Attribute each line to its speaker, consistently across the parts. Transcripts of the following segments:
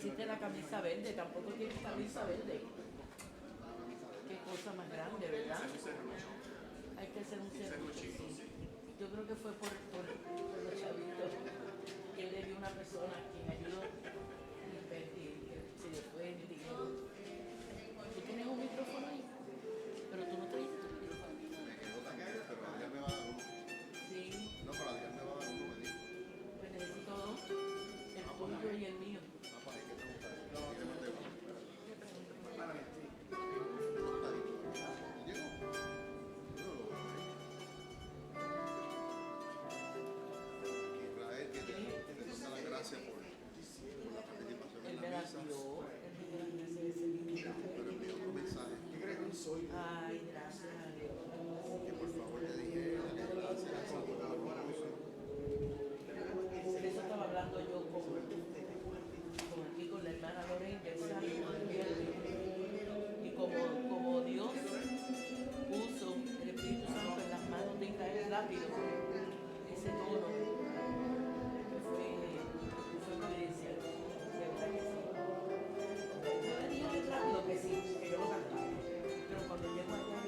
Speaker 1: pusiste la camisa verde, tampoco tienes camisa verde. Qué cosa más grande, ¿verdad? Hay que hacer un serrucho, sí. Yo creo que fue por los chavitos que él le dio a una persona a quien ayudó y que se le fue el dinero. ¿Tú tienes un micrófono ahí? Pero tú no trajiste tu micrófono.
Speaker 2: Me quedó taquero, pero Adrián me va a dar uno.
Speaker 1: Sí.
Speaker 2: No, pero Adrián me va a dar uno, me dijo.
Speaker 1: Pues necesito dos, el tuyo y el mío.
Speaker 2: Ah, pues hay que preguntar. ¿Quiere más de uno?
Speaker 3: Para mí, sí.
Speaker 2: ¿Llegó? No lo veo ahí. Israel, que te toca la gracia por la participación
Speaker 1: Él
Speaker 2: en
Speaker 1: me
Speaker 2: la
Speaker 1: la
Speaker 2: misa.
Speaker 1: dio, él me dio la clase de ese libro.
Speaker 2: Pero envió otro mensaje
Speaker 3: ¿Qué crees que soy?
Speaker 1: Ay, gracias a Dios.
Speaker 2: que por favor le dije, dale gracias a esa abogada.
Speaker 1: Por eso estaba hablando yo con la hermana Lorena del Salmo del viernes. Y como Dios puso el Espíritu Santo en las manos de Israel rápido, ese tono fue providencial. De verdad que sí. Yo le dije rápido que sí, que yo lo cantaba. Pero cuando llego allá,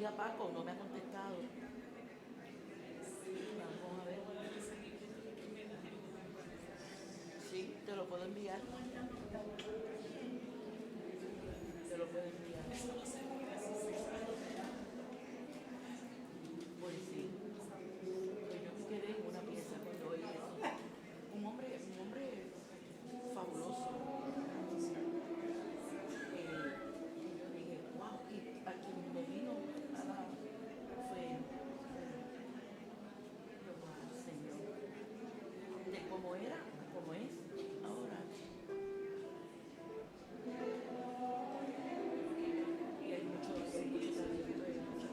Speaker 1: a Paco, no me ha contestado. Vamos a ver. Sí, te lo puedo enviar. Te lo puedo enviar. Pues sí. Pues yo me quedé en una pieza cuando oí eso. Un hombre fabuloso. Y yo dije, wow, y a quien me vino a la fue, yo, wow, Señor, de cómo era, cómo es ahora. Y hay mucho talento, hay mucha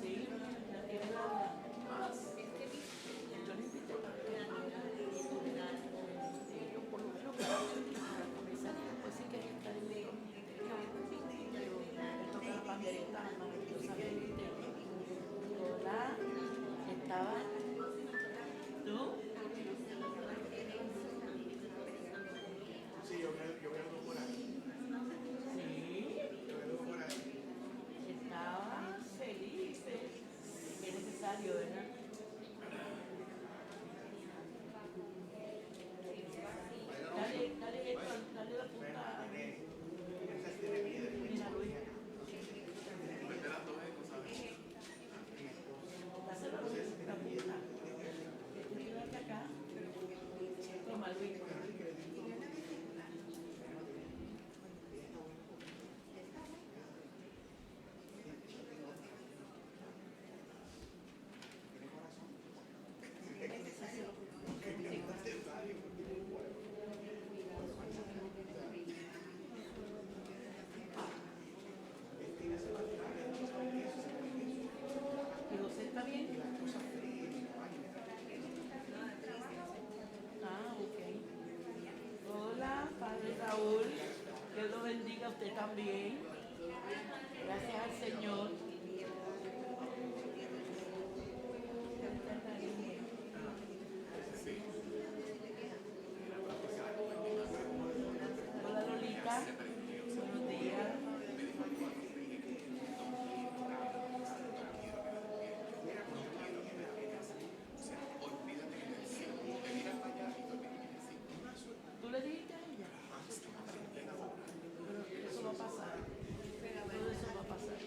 Speaker 1: sí, la tierra más. Yo le invité para que ellos por lo menos para comisaría, pues sí quería estar en pero él toca la pandereta maravillosamente. Hola, estaba tú.
Speaker 3: Sí, yo veo algo por ahí.
Speaker 1: Sí,
Speaker 3: Yo veo algo por ahí.
Speaker 1: estaba feliz. Qué necesario, ¿verdad? Dale esto, dale la punta. Mira, Luis. Dáselo a Luis, la punta. Quédate acá. Toma, Luis. ¿Y José está bien? Ah, ok. Hola, Padre Raúl. Dios lo bendiga a usted también. Gracias al Señor. Hola, Lolita. Buenos días. ¿Tú le dijiste a ella? Pero eso va a pasar. Todo eso va a pasar.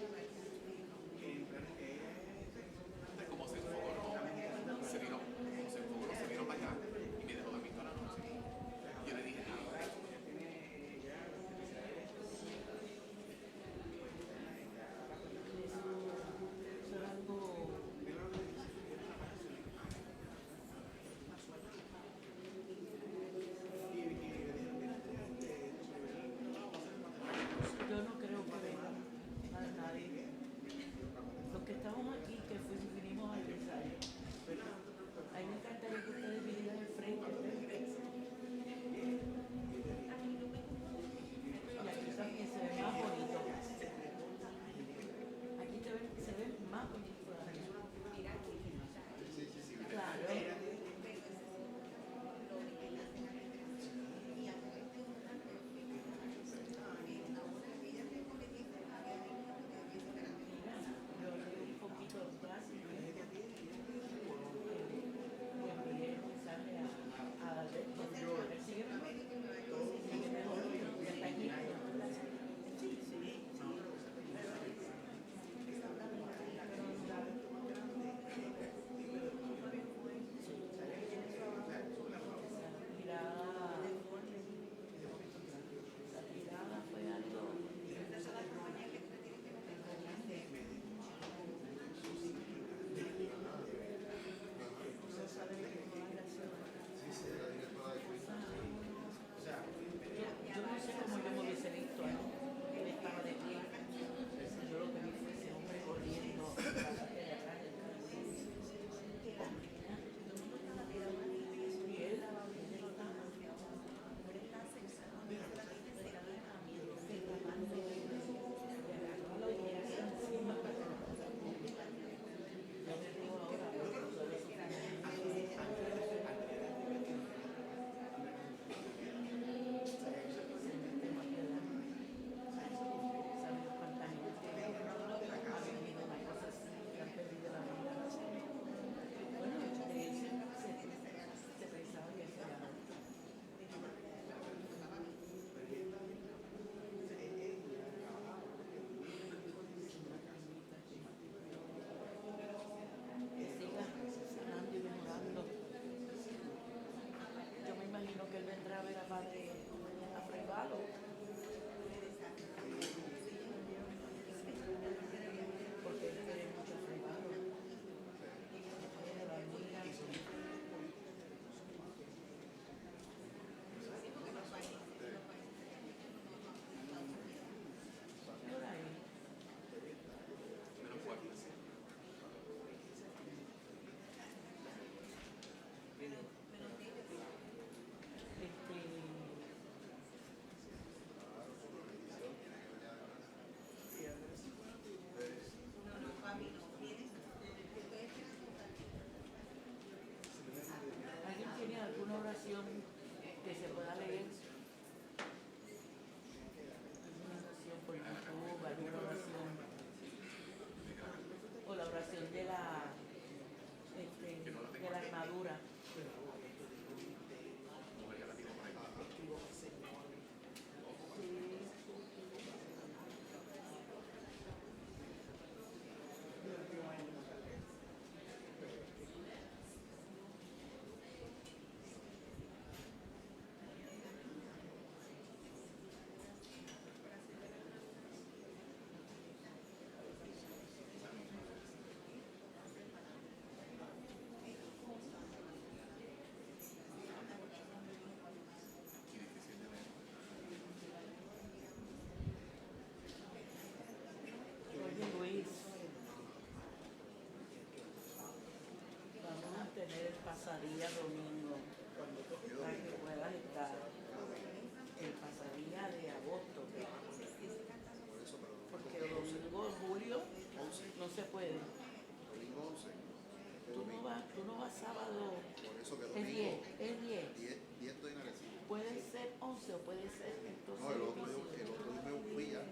Speaker 1: a sábado
Speaker 2: Por eso que
Speaker 1: es
Speaker 2: domingo
Speaker 1: 10, es 10.
Speaker 2: 10 estoy en Arecibo.
Speaker 1: Puede ser 11 o puede ser entonces
Speaker 2: No, el otro
Speaker 1: difícil.
Speaker 2: yo me fui ya.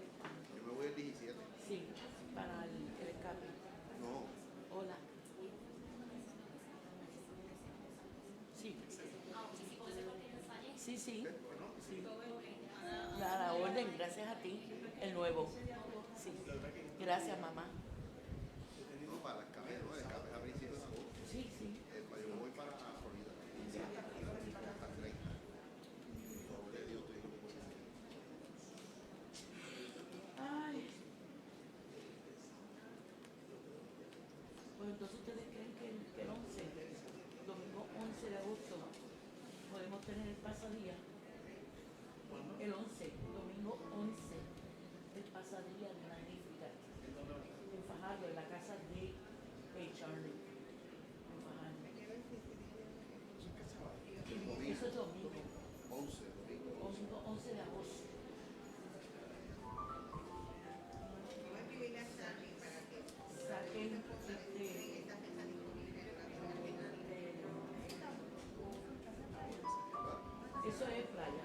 Speaker 2: Yo me voy el 17.
Speaker 1: Sí, para el escape.
Speaker 2: No,
Speaker 1: Hola. Sí. Sí, sí. Sí. A la orden, gracias a ti. El nuevo. Sí. Gracias, mamá.
Speaker 2: no para el escape, no, el escape es a principios de agosto.
Speaker 1: Sí, sí.
Speaker 2: Yo me voy para Florida. Hasta 30. De Dios, estoy en
Speaker 1: Ay. Pues entonces ustedes creen que el 11, domingo 11 de agosto, podemos tener el pasadía. El 11, domingo 11, el pasadía de Magnífica. En Fajardo, en la casa de Charlie. En Fajardo.
Speaker 2: domingo.
Speaker 1: Eso es domingo.
Speaker 2: 11, domingo.
Speaker 1: Domingo 11 de agosto. Saquen eso es playa.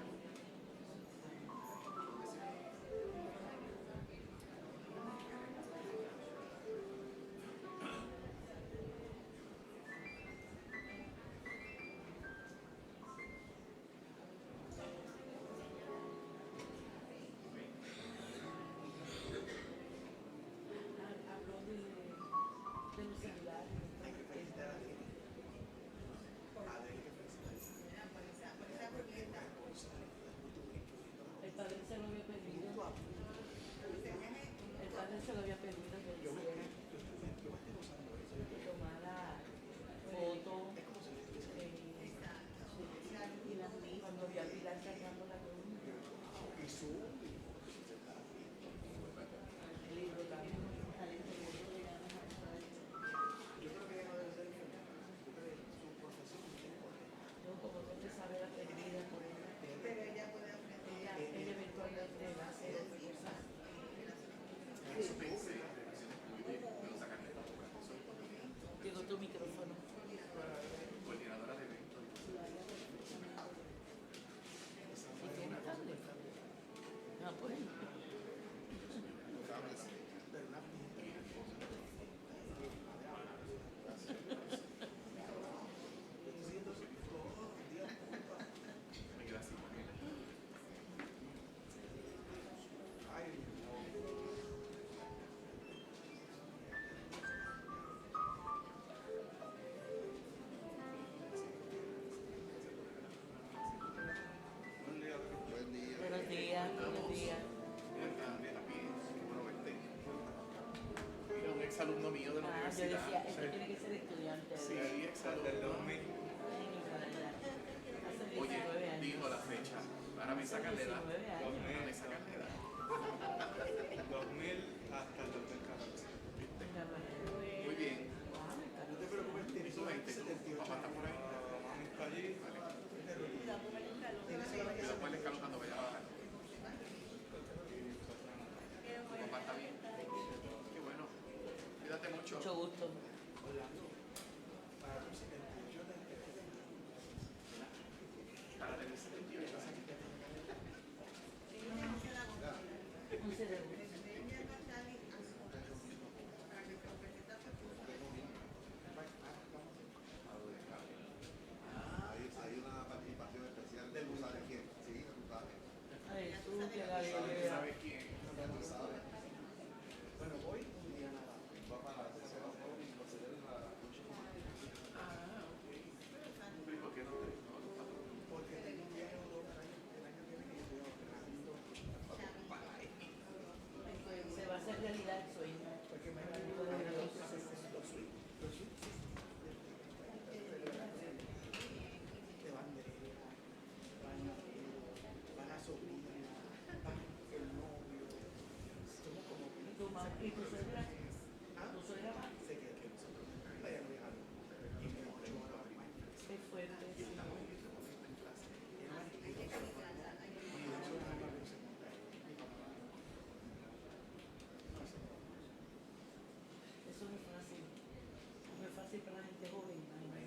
Speaker 1: Habló de los celulares. El padre se lo había pedido. El padre se lo había pedido que hiciera. Que tomara fotos. Y cuando vi a Pilar cargando la cruz. El libro también. Yo como que te sabe la perdida por ella. Ella eventualmente va a hacer otra cosa.
Speaker 3: Eso pensé.
Speaker 1: Llegó tu micrófono.
Speaker 3: Coordinadora de eventos.
Speaker 1: ¿Y tiene cable? Ah, pues.
Speaker 3: Me quedé así con él.
Speaker 2: Buen día.
Speaker 1: Buenos días, buenos días.
Speaker 3: Bueno, verte. Mira, un exalumno mío de la
Speaker 1: Ah, yo
Speaker 3: universidad.
Speaker 1: decía, este tiene que ser estudiante.
Speaker 3: Sí,
Speaker 1: ¿verdad?
Speaker 3: exalumno.
Speaker 1: Ay, mi madre. Hace 19
Speaker 3: Oye,
Speaker 1: años.
Speaker 3: dijo la fecha. Ahora me
Speaker 1: Hace
Speaker 3: sacan la edad.
Speaker 1: 19 años.
Speaker 3: Ahora me sacan la edad.
Speaker 4: 2000 hasta el 2014.
Speaker 1: Mira, bueno.
Speaker 3: Muy bien.
Speaker 1: Ah, me
Speaker 4: No te
Speaker 1: encanta.
Speaker 4: preocupes,
Speaker 3: ¿Y tú, gente? ¿Tu papá está por ahí?
Speaker 4: Mami está allí.
Speaker 3: Cuidado con el escalón cuando vaya a bajar. ¿Tu papá está bien? Qué bueno. Cuídate mucho.
Speaker 1: Mucho gusto.
Speaker 3: Para tener 78 años.
Speaker 1: 11 de agosto.
Speaker 2: Hay una participación especial de tú sabes quién. Sí, tú sabes.
Speaker 1: Ay, tú que la
Speaker 3: ¿Sabes
Speaker 1: idea.
Speaker 3: quién?
Speaker 2: Tú sabes.
Speaker 4: Bueno, hoy un día nada.
Speaker 2: Va para la tercera y va a ser la
Speaker 3: Ah, ok. ¿Y por qué no te
Speaker 4: Porque tengo un viaje a Europa el año que viene y estoy ahorrando para ir.
Speaker 1: Se va a hacer realidad el sueño.
Speaker 4: Porque me
Speaker 1: Para
Speaker 4: van
Speaker 1: el poder de Dios.
Speaker 4: de bandera, van a sobrina, van el novio. Somos como
Speaker 1: ¿Y tu suegra? ¿Tu suegra va?
Speaker 4: se queda que nosotros vayan viajando. Y me 8 horas más.
Speaker 1: Qué fuerte, sí. Eso no es fácil. No es fácil para la gente joven. Ay,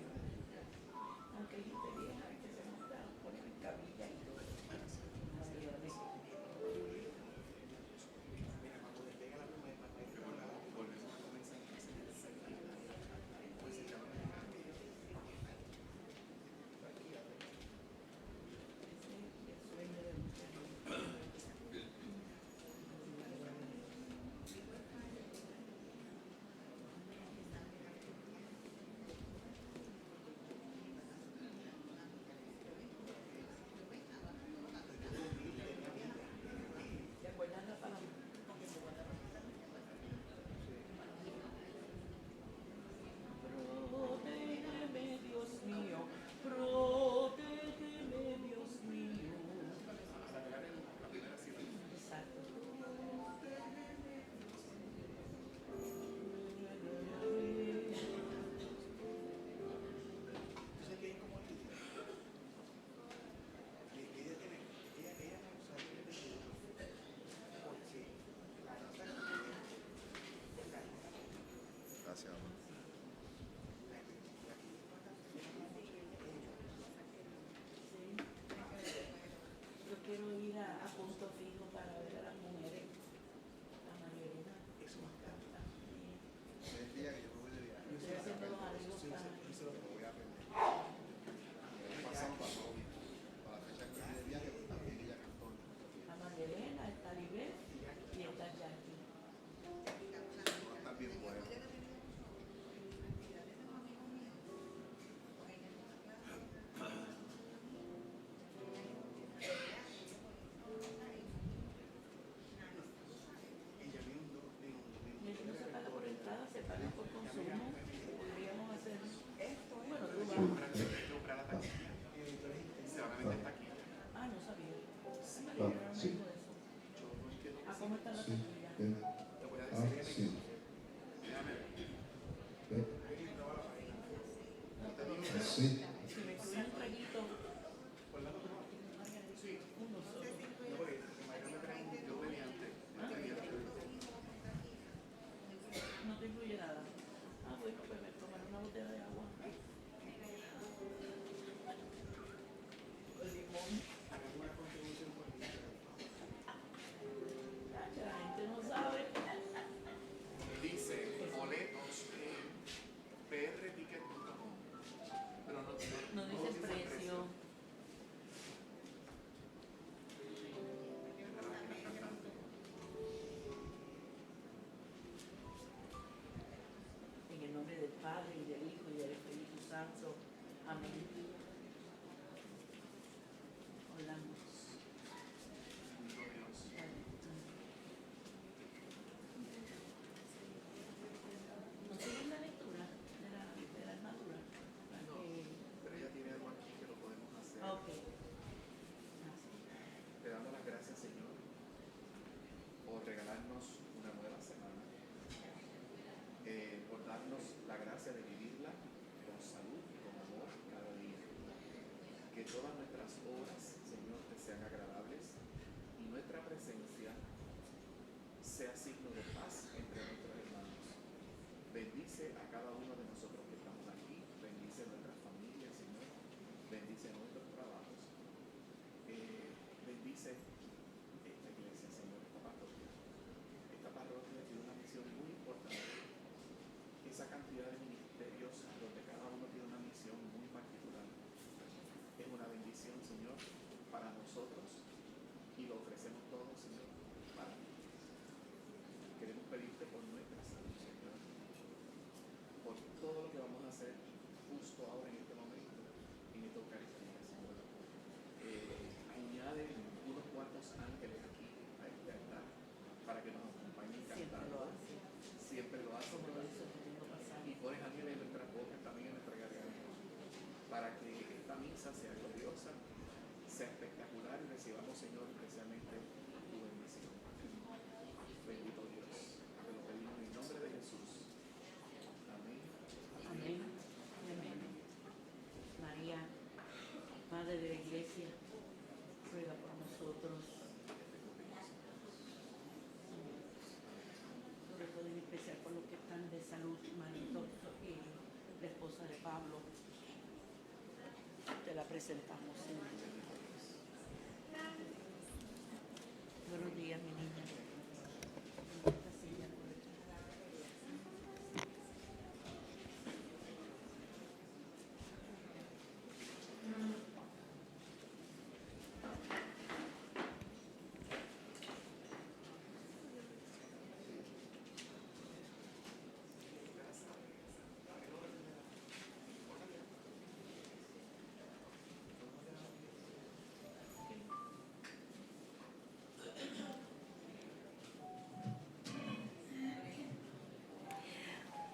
Speaker 1: Zoom, podríamos hacer. Bueno, tú vas.
Speaker 3: Hay que comprar la taquilla. Se van a vender taquilla.
Speaker 1: Ah, no sabía.
Speaker 2: Sí.
Speaker 1: No me dijo eso.
Speaker 3: Yo no entiendo
Speaker 1: ¿A
Speaker 3: que
Speaker 1: cómo
Speaker 3: sí.
Speaker 1: está la taquilla?
Speaker 3: Te voy a decir en
Speaker 2: Sí.
Speaker 3: Déjame ver.
Speaker 1: No, pero
Speaker 2: Sí.
Speaker 1: si me incluye un traguito,
Speaker 3: Sí.
Speaker 1: uno solo.
Speaker 3: No, porque Mayra me preguntó, yo bebí antes.
Speaker 1: No te incluye nada. Ah, bueno, pues me tomaré una botella de agua. Limón. La gente no sabe.
Speaker 3: Dice boletos en prticket.com. Pero
Speaker 1: No dice el precio. En el nombre del Padre, y del Hijo, y del Espíritu Santo. Amén. Oramos. ¿No siguen la lectura de la armadura?
Speaker 3: No, pero ella tiene algo aquí que lo podemos hacer.
Speaker 1: Ah, ok.
Speaker 3: Te damos las gracias, Señor, por regalarnos una nueva semana, por darnos la gracia de vivirla con salud y con amor cada día. Que todas nuestras obras, Señor, te sean agradables y nuestra presencia sea signo de paz entre nuestros hermanos. Bendice a cada uno de nosotros que estamos aquí, bendice nuestras familias, Señor, bendice nuestros trabajos, bendice esta iglesia, Señor, esta parroquia. Esta parroquia tiene una misión muy importante. Esa cantidad de ministerios donde cada uno tiene una misión muy particular es una bendición, Señor, para nosotros y lo ofrecemos todo, Señor, para ti. Queremos pedirte por nuestra salud, Señor, por todo lo que vamos a hacer justo ahora en este momento, en esta Eucaristía, Señor. Añade unos cuantos ángeles aquí a este altar para que nos acompañen
Speaker 1: Siempre
Speaker 3: cantando.
Speaker 1: lo hace.
Speaker 3: Siempre lo hacen,
Speaker 1: Como lo
Speaker 3: ¿verdad?
Speaker 1: hizo el domingo pasado.
Speaker 3: Y pones ángeles en nuestras bocas, también en nuestra garganta, para que esta misa sea gloriosa, sea espectacular y recibamos, Señor, especialmente tu bendición. Bendito Dios, te lo pedimos en el nombre de Jesús. Amén.
Speaker 1: Amén. Amén. María, Madre de la Iglesia, ruega por nosotros. Sobre todo en especial por los que están de salud, Marito, y la esposa de Pablo. Te la presentamos, Señor. Buenos días, mi niña. Esta silla por aquí.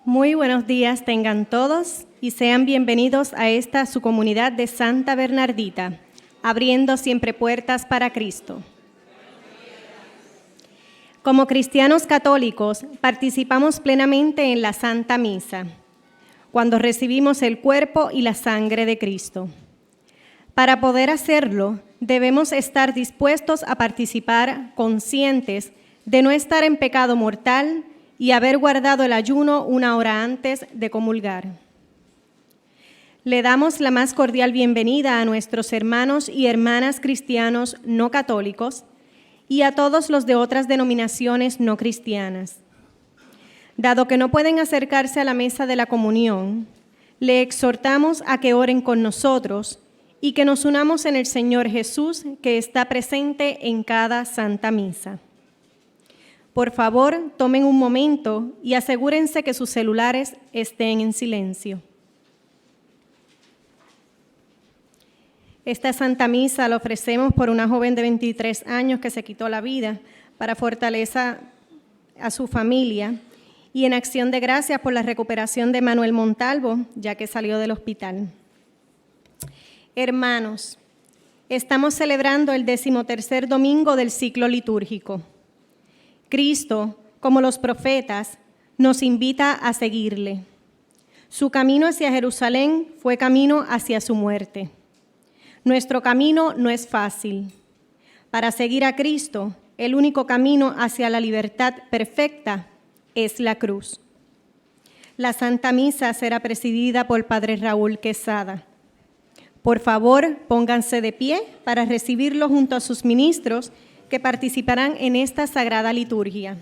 Speaker 5: Muy buenos días tengan todos y sean bienvenidos a esta su comunidad de Santa Bernardita, abriendo siempre puertas para Cristo. Como cristianos católicos, participamos plenamente en la Santa Misa, cuando recibimos el cuerpo y la sangre de Cristo. Para poder hacerlo, debemos estar dispuestos a participar conscientes de no estar en pecado mortal y haber guardado el ayuno una hora antes de comulgar. Le damos la más cordial bienvenida a nuestros hermanos y hermanas cristianos no católicos y a todos los de otras denominaciones no cristianas. Dado que no pueden acercarse a la mesa de la comunión, le exhortamos a que oren con nosotros y que nos unamos en el Señor Jesús, que está presente en cada Santa Misa. Por favor, tomen un momento y asegúrense que sus celulares estén en silencio. Esta Santa Misa la ofrecemos por una joven de 23 años que se quitó la vida para fortaleza a su familia y en acción de gracias por la recuperación de Manuel Montalvo, ya que salió del hospital. Hermanos, estamos celebrando el 13º domingo del ciclo litúrgico. Cristo, como los profetas, nos invita a seguirle. Su camino hacia Jerusalén fue camino hacia su muerte. Nuestro camino no es fácil. Para seguir a Cristo, el único camino hacia la libertad perfecta es la cruz. La Santa Misa será presidida por Padre Raúl Quesada. Por favor, pónganse de pie para recibirlo junto a sus ministros que participarán en esta sagrada liturgia.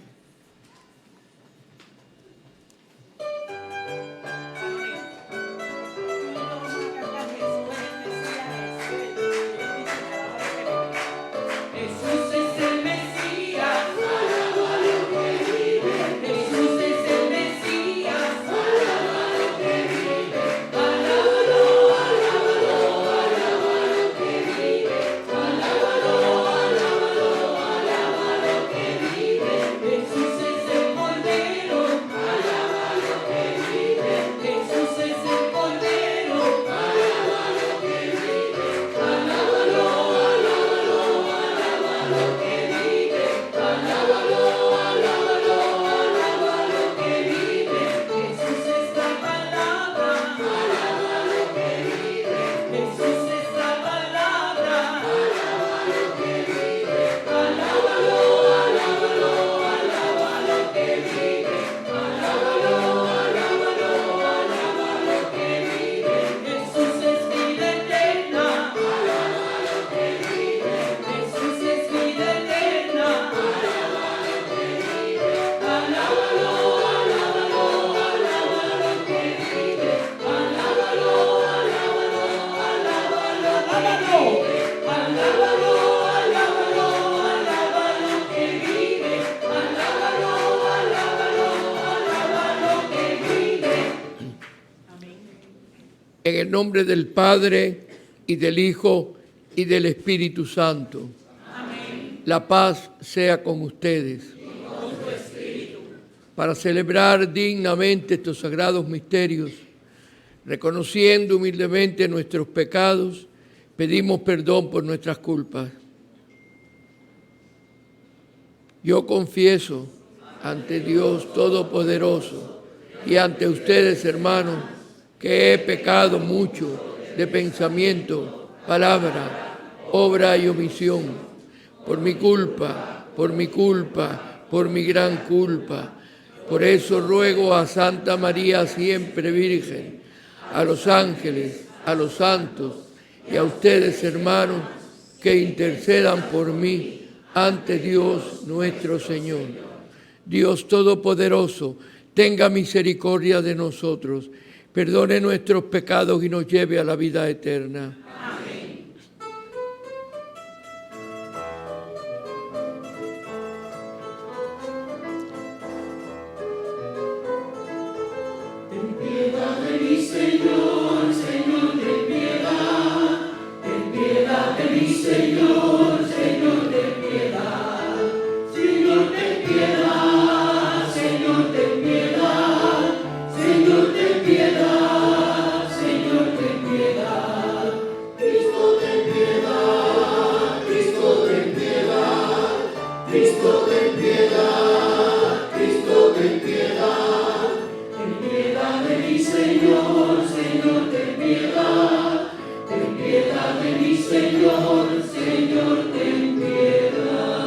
Speaker 6: En el nombre del Padre, y del Hijo, y del Espíritu Santo. Amén. La paz sea con ustedes. Y con tu espíritu. Para celebrar dignamente estos sagrados misterios, reconociendo humildemente nuestros pecados, pedimos perdón por nuestras culpas. Yo confieso ante Dios Todopoderoso y ante ustedes, hermanos, que he pecado mucho de pensamiento, palabra, obra y omisión, por mi culpa, por mi gran culpa. Por eso ruego a Santa María siempre Virgen, a los ángeles, a los santos y a ustedes, hermanos, que intercedan por mí ante Dios nuestro Señor. Dios Todopoderoso, tenga misericordia de nosotros, perdone nuestros pecados y nos lleve a la vida eterna. Amén.
Speaker 7: Ten piedad de mí, Señor, Señor, ten piedad. Ten piedad de mí, Señor, Señor, ten piedad. Señor, ten piedad, Señor, ten piedad. Señor, ten piedad, Señor, ten piedad. Cristo, ten piedad, Cristo, ten piedad. Cristo, ten piedad, Cristo, ten piedad. Ten piedad de mí, Señor, Señor, ten piedad. Ten piedad de mí, Señor, Señor, ten piedad.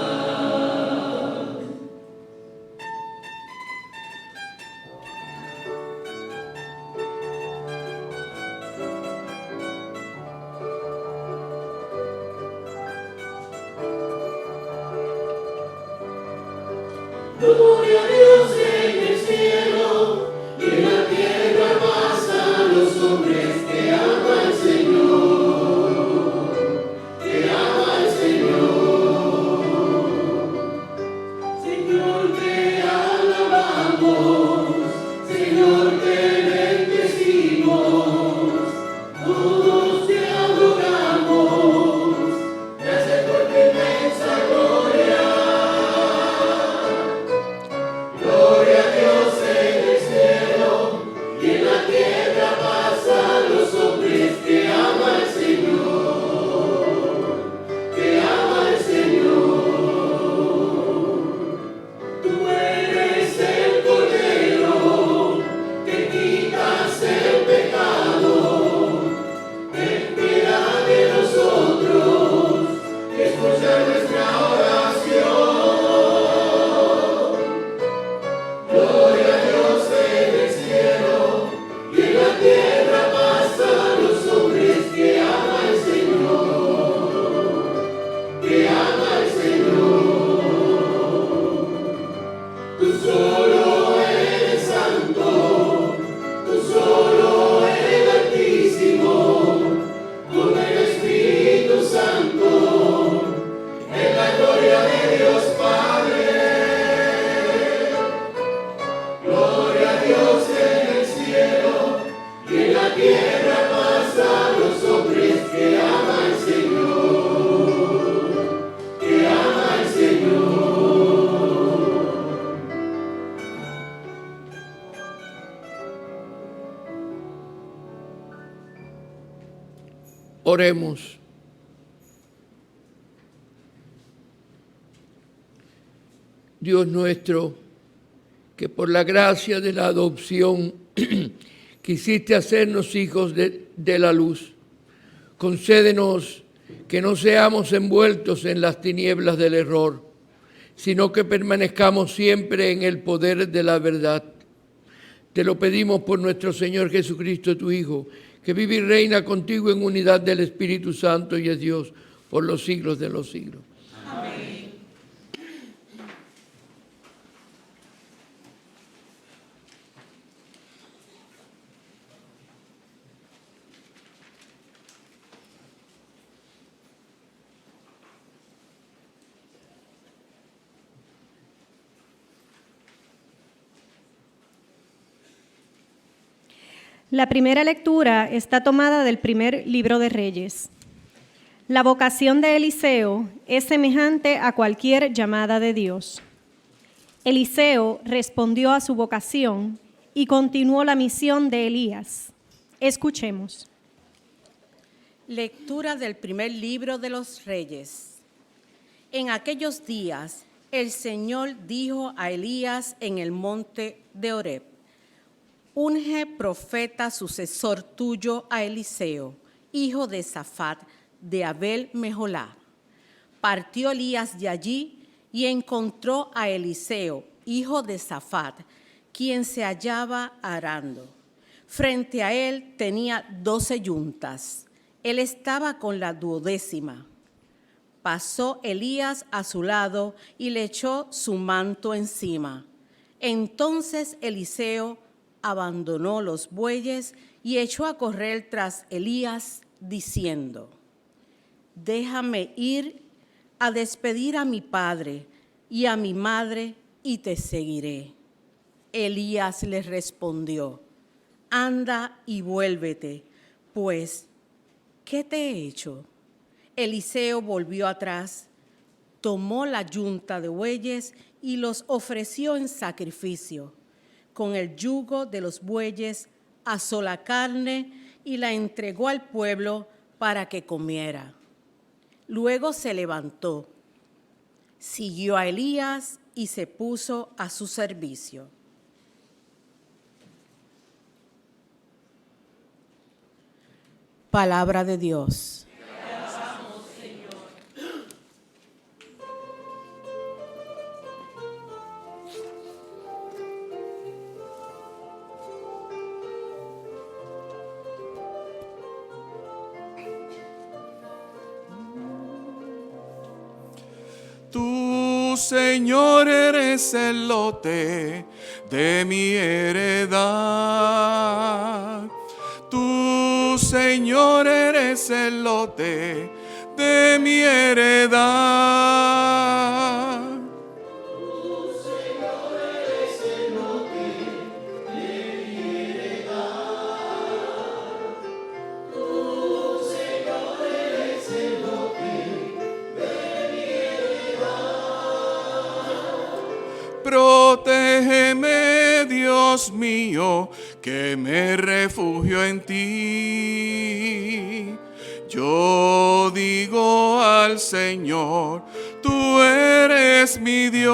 Speaker 7: Gloria a Dios en el cielo y en la tierra paz a los hombres que aman al Señor, que aman al Señor. Señor, te alabamos, Señor, te bendecimos, todos te adoramos, gracias por tu inmensa gloria. Gloria a Dios
Speaker 6: Oremos. Dios nuestro, que por la gracia de la adopción quisiste hacernos hijos de la luz, concédenos que no seamos envueltos en las tinieblas del error, sino que permanezcamos siempre en el poder de la verdad. Te lo pedimos por nuestro Señor Jesucristo, tu Hijo, que vive y reina contigo en unidad del Espíritu Santo y es Dios por los siglos de los siglos.
Speaker 1: Amén.
Speaker 5: La primera lectura está tomada del primer libro de Reyes. La vocación de Eliseo es semejante a cualquier llamada de Dios. Eliseo respondió a su vocación y continuó la misión de Elías. Escuchemos.
Speaker 8: Lectura del primer libro de los Reyes. En aquellos días, el Señor dijo a Elías en el monte de Horeb: unge profeta sucesor tuyo a Eliseo, hijo de Safat, de Abel Meholá. Partió Elías de allí y encontró a Eliseo, hijo de Safat, quien se hallaba arando. Frente a él tenía 12 yuntas. Él estaba con la 12ª. Pasó Elías a su lado y le echó su manto encima. Entonces Eliseo abandonó los bueyes y echó a correr tras Elías, diciendo: déjame ir a despedir a mi padre y a mi madre y te seguiré. Elías le respondió: anda y vuélvete, pues, ¿qué te he hecho? Eliseo volvió atrás, tomó la yunta de bueyes y los ofreció en sacrificio. Con el yugo de los bueyes asó la carne y la entregó al pueblo para que comiera. Luego se levantó, siguió a Elías y se puso a su servicio. Palabra de Dios.
Speaker 9: Tú, Señor, eres el lote de mi heredad. Tú, Señor, eres el lote de mi heredad.
Speaker 7: Tú, Señor, eres el lote de mi heredad. Tú, Señor, eres el lote de mi heredad.
Speaker 9: Protégeme, Dios mío, que me refugio en ti. Yo digo al Señor, tú eres mi Dios.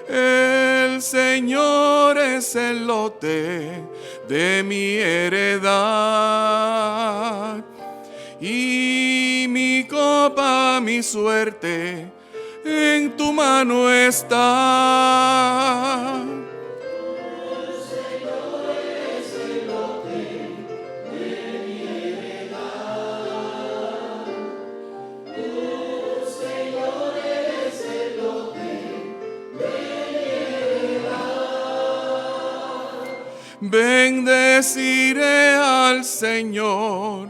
Speaker 9: El Señor es el lote de mi heredad. Y mi copa, mi suerte, en tu mano está. Bendeciré al Señor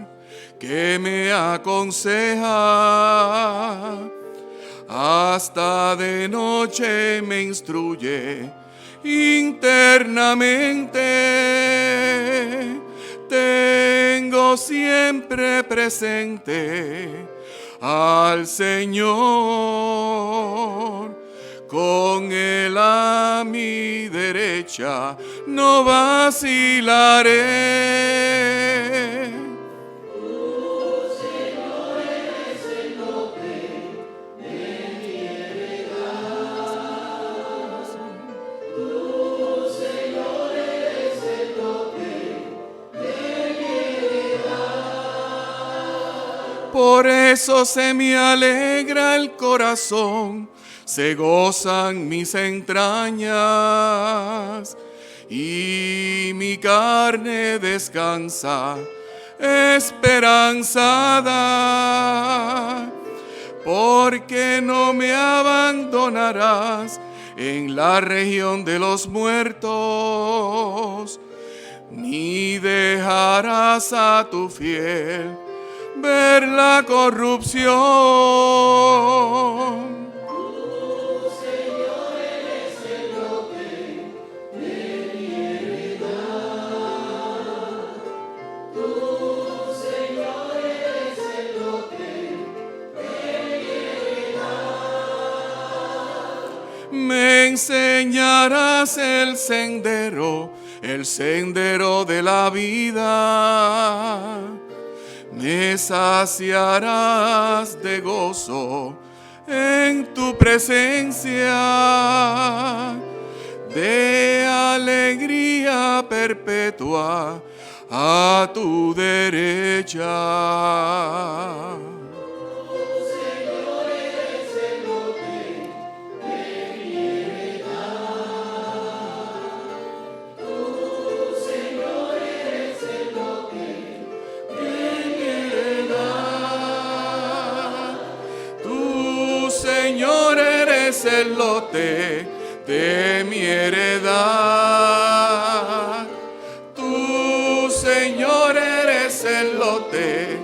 Speaker 9: que me aconseja. Hasta de noche me instruye internamente. Tengo siempre presente al Señor. Con Él a mi derecha no vacilaré. Por eso se me alegra el corazón, se gozan mis entrañas y mi carne descansa esperanzada, porque no me abandonarás en la región de los muertos, ni dejarás a tu fiel ver la corrupción. Me enseñarás el sendero de la vida. Me saciarás de gozo en tu presencia, de alegría perpetua a tu derecha. Señor, eres el lote de mi heredad. Tú, Señor, eres el lote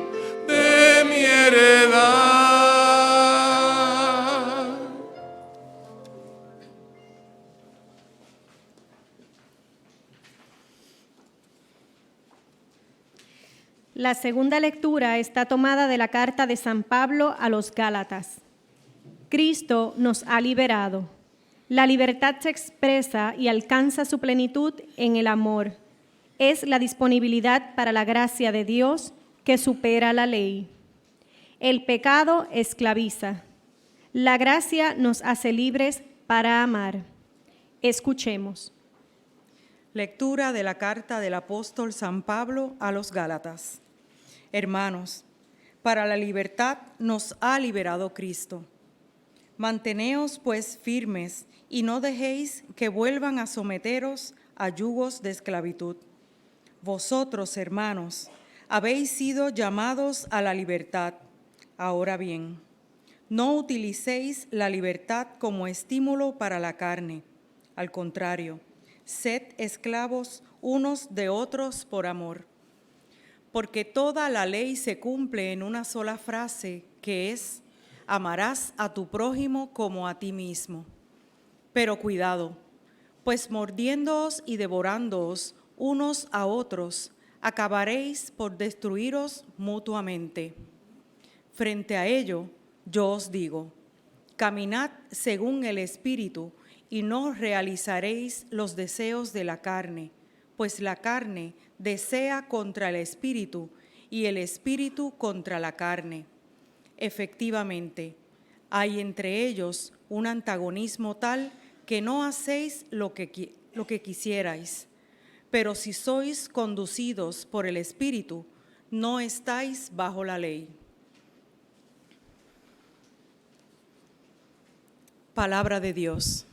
Speaker 9: de mi heredad.
Speaker 5: La segunda lectura está tomada de la carta de San Pablo a los Gálatas. Cristo nos ha liberado. La libertad se expresa y alcanza su plenitud en el amor. Es la disponibilidad para la gracia de Dios que supera la ley. El pecado esclaviza. La gracia nos hace libres para amar. Escuchemos.
Speaker 10: Lectura de la carta del apóstol San Pablo a los Gálatas. Hermanos, para la libertad nos ha liberado Cristo. Manteneos pues firmes y no dejéis que vuelvan a someteros a yugos de esclavitud. Vosotros, hermanos, habéis sido llamados a la libertad. Ahora bien, no utilicéis la libertad como estímulo para la carne. Al contrario, sed esclavos unos de otros por amor. Porque toda la ley se cumple en una sola frase, que es: amarás a tu prójimo como a ti mismo. Pero cuidado, pues mordiéndoos y devorándoos unos a otros, acabaréis por destruiros mutuamente. Frente a ello, yo os digo, caminad según el Espíritu y no realizaréis los deseos de la carne, pues la carne desea contra el Espíritu y el Espíritu contra la carne. Efectivamente, hay entre ellos un antagonismo tal que no hacéis lo que quisierais. Pero si sois conducidos por el Espíritu, no estáis bajo la ley. Palabra de Dios.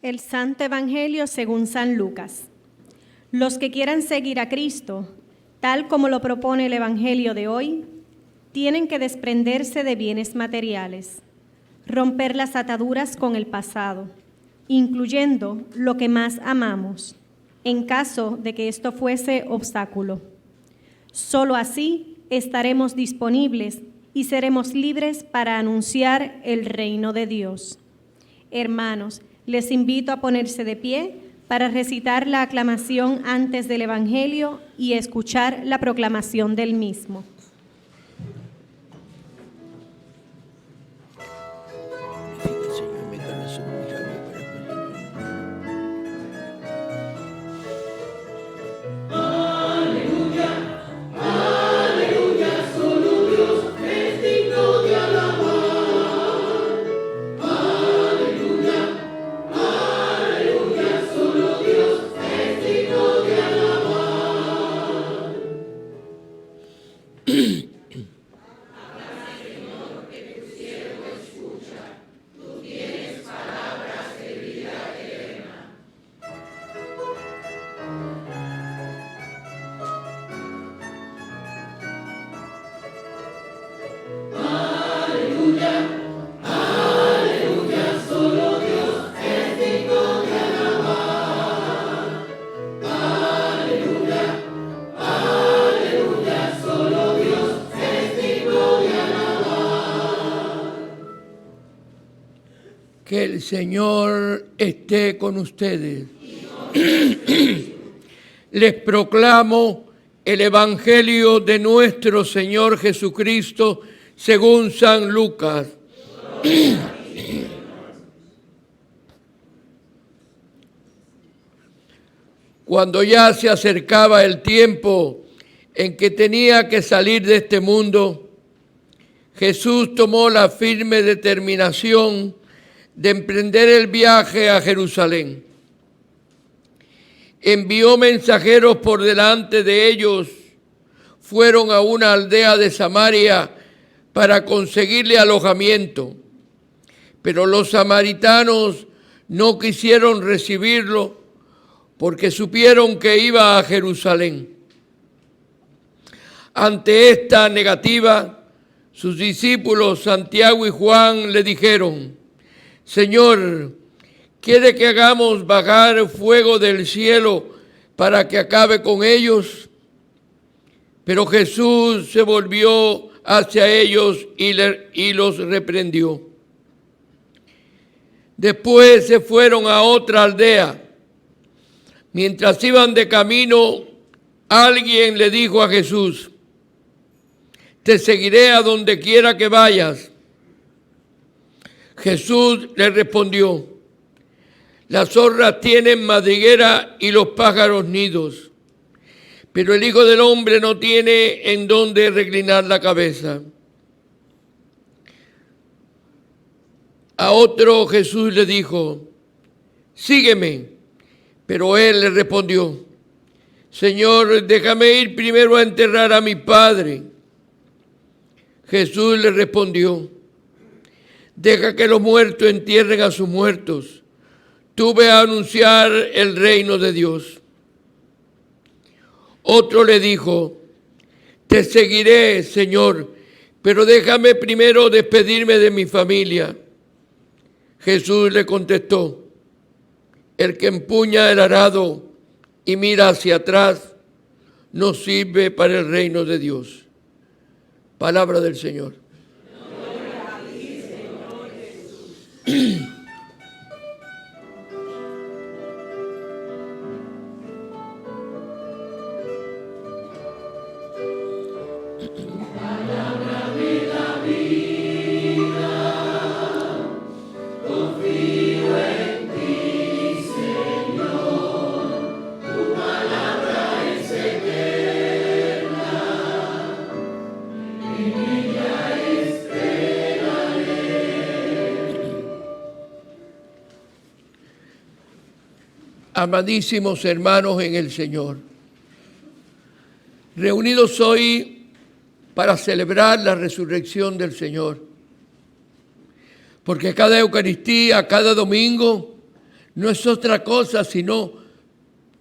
Speaker 5: El Santo Evangelio según San Lucas. Los que quieran seguir a Cristo, tal como lo propone el Evangelio de hoy, tienen que desprenderse de bienes materiales, romper las ataduras con el pasado, incluyendo lo que más amamos, en caso de que esto fuese obstáculo. Solo así estaremos disponibles y seremos libres para anunciar el reino de Dios. Hermanos, les invito a ponerse de pie para recitar la aclamación antes del Evangelio y escuchar la proclamación del mismo.
Speaker 6: El Señor esté con ustedes. Les proclamo el Evangelio de nuestro Señor Jesucristo según San Lucas. Cuando ya se acercaba el tiempo en que tenía que salir de este mundo, Jesús tomó la firme determinación de emprender el viaje a Jerusalén. Envió mensajeros por delante de ellos, fueron a una aldea de Samaria para conseguirle alojamiento, pero los samaritanos no quisieron recibirlo porque supieron que iba a Jerusalén. Ante esta negativa, sus discípulos Santiago y Juan le dijeron: Señor, ¿quiere que hagamos bajar fuego del cielo para que acabe con ellos? Pero Jesús se volvió hacia ellos y los reprendió. Después se fueron a otra aldea. Mientras iban de camino, alguien le dijo a Jesús: Te seguiré a donde quiera que vayas. Jesús le respondió: Las zorras tienen madriguera y los pájaros nidos, pero el Hijo del Hombre no tiene en dónde reclinar la cabeza. A otro Jesús le dijo: Sígueme. Pero él le respondió: Señor, déjame ir primero a enterrar a mi padre. Jesús le respondió: Deja que los muertos entierren a sus muertos. Tú ve a anunciar el reino de Dios. Otro le dijo: Te seguiré, Señor, pero déjame primero despedirme de mi familia. Jesús le contestó: El que empuña el arado y mira hacia atrás no sirve para el reino de Dios. Palabra del Señor. Amadísimos hermanos en el Señor, reunidos hoy para celebrar la resurrección del Señor, porque cada Eucaristía, cada domingo, no es otra cosa sino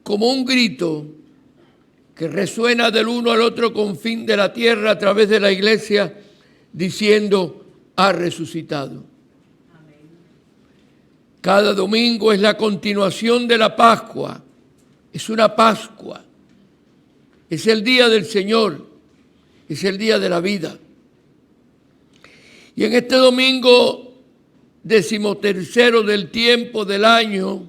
Speaker 6: como un grito que resuena del uno al otro confín de la tierra a través de la Iglesia, diciendo: ha resucitado. Cada domingo es la continuación de la Pascua, es una Pascua, es el día del Señor, es el día de la vida. Y en este domingo 13º del tiempo del año,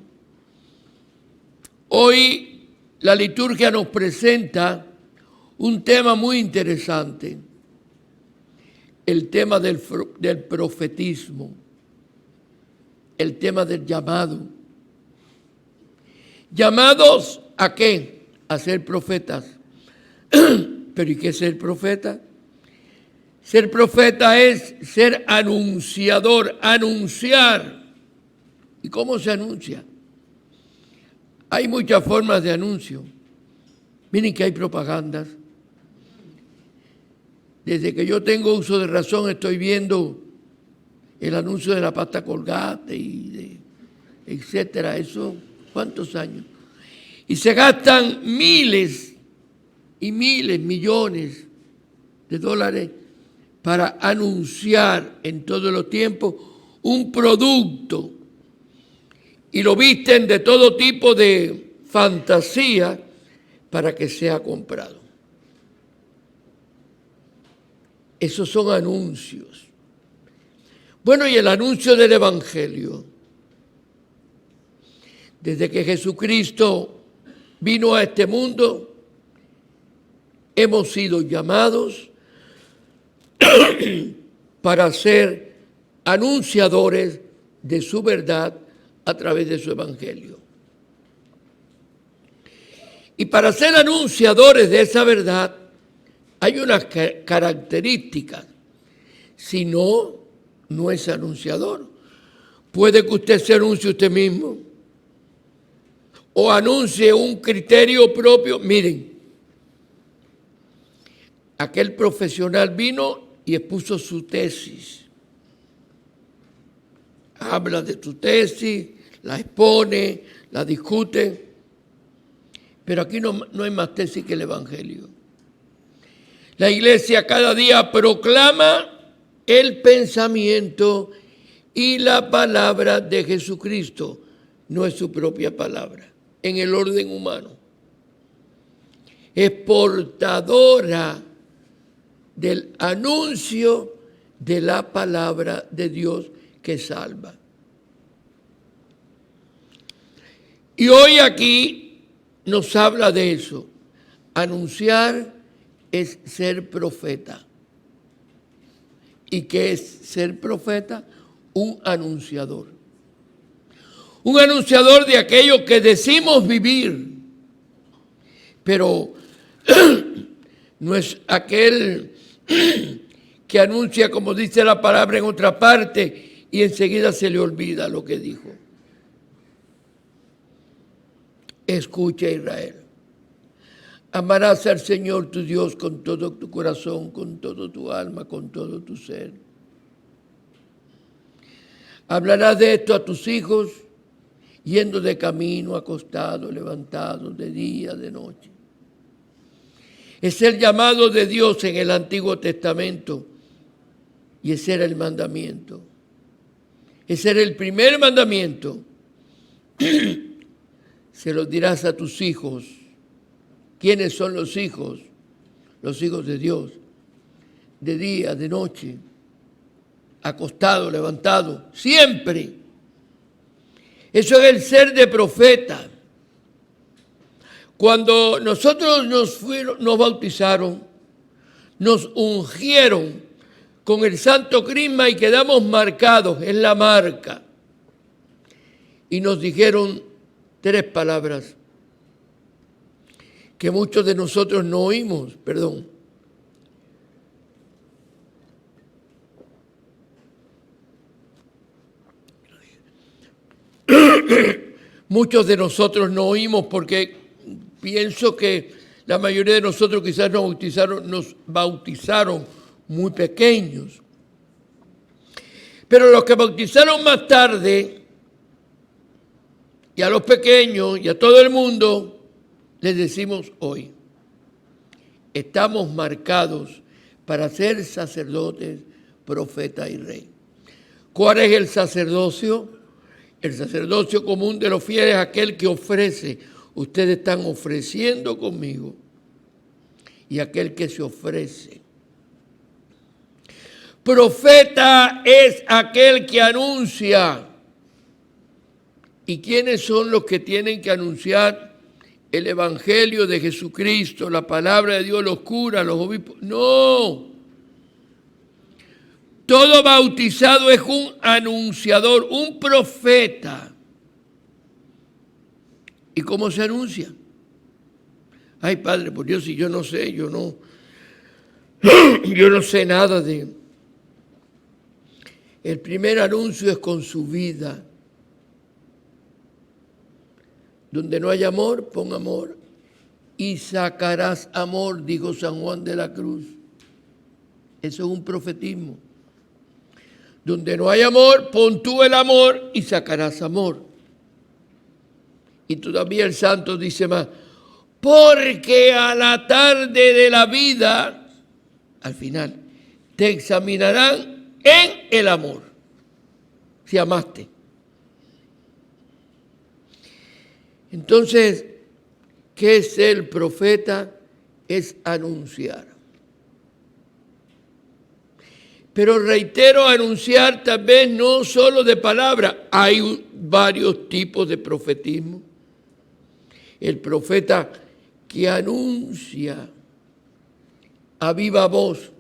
Speaker 6: hoy la liturgia nos presenta un tema muy interesante, el tema del profetismo. El tema del llamado. ¿Llamados a qué? A ser profetas. ¿Pero y qué es ser profeta? Ser profeta es ser anunciador, anunciar. ¿Y cómo se anuncia? Hay muchas formas de anuncio. Miren que hay propagandas. Desde que yo tengo uso de razón estoy viendo el anuncio de la pasta Colgate y etcétera, eso, ¿cuántos años? Y se gastan miles y miles, millones de dólares para anunciar en todos los tiempos un producto. Y lo visten de todo tipo de fantasía para que sea comprado. Esos son anuncios. Bueno, y el anuncio del Evangelio. Desde que Jesucristo vino a este mundo, hemos sido llamados para ser anunciadores de su verdad a través de su evangelio. Y para ser anunciadores de esa verdad hay unas características. Si no, no es anunciador. Puede que usted se anuncie usted mismo o anuncie un criterio propio. Miren, aquel profesional vino y expuso su tesis. Habla de su tesis, la expone, la discute. Pero aquí no hay más tesis que el evangelio. La iglesia cada día proclama el pensamiento y la palabra de Jesucristo. No es su propia palabra, en el orden humano. Es portadora del anuncio de la palabra de Dios que salva. Y hoy aquí nos habla de eso. Anunciar es ser profeta. ¿Y qué es ser profeta? Un anunciador. Un anunciador de aquello que decimos vivir. Pero no es aquel que anuncia, como dice la palabra en otra parte, y enseguida se le olvida lo que dijo. Escucha, Israel. Amarás al Señor tu Dios con todo tu corazón, con todo tu alma, con todo tu ser. Hablarás de esto a tus hijos, yendo de camino, acostado, levantado, de día, de noche. Es el llamado de Dios en el Antiguo Testamento y ese era el mandamiento. Ese era el primer mandamiento. Se lo dirás a tus hijos. ¿Quiénes son los hijos? Los hijos de Dios. De día, de noche, acostado, levantado, siempre. Eso es el ser de profeta. Cuando nosotros nos bautizaron, nos ungieron con el santo crisma y quedamos marcados en la marca. Y nos dijeron 3 palabras que muchos de nosotros no oímos, Muchos de nosotros no oímos porque pienso que la mayoría de nosotros quizás nos bautizaron muy pequeños. Pero los que bautizaron más tarde, y a los pequeños y a todo el mundo, les decimos hoy, estamos marcados para ser sacerdotes, profeta y rey. ¿Cuál es el sacerdocio? El sacerdocio común de los fieles es aquel que ofrece. Ustedes están ofreciendo conmigo. Y aquel que se ofrece. Profeta es aquel que anuncia. ¿Y quiénes son los que tienen que anunciar el evangelio de Jesucristo, la palabra de Dios, los curas, los obispos? No. Todo bautizado es un anunciador, un profeta. ¿Y cómo se anuncia? Ay, Padre, por Dios, si yo no sé, yo no sé nada de... El primer anuncio es con su vida. Donde no hay amor, pon amor. Y sacarás amor, dijo San Juan de la Cruz. Eso es un profetismo. Donde no hay amor, pon tú el amor y sacarás amor. Y todavía el santo dice más, porque a la tarde de la vida, al final, te examinarán en el amor, si amaste. Entonces, ¿qué es el profeta? Es anunciar. Pero reitero, anunciar tal vez no solo de palabra, hay varios tipos de profetismo. El profeta que anuncia a viva voz.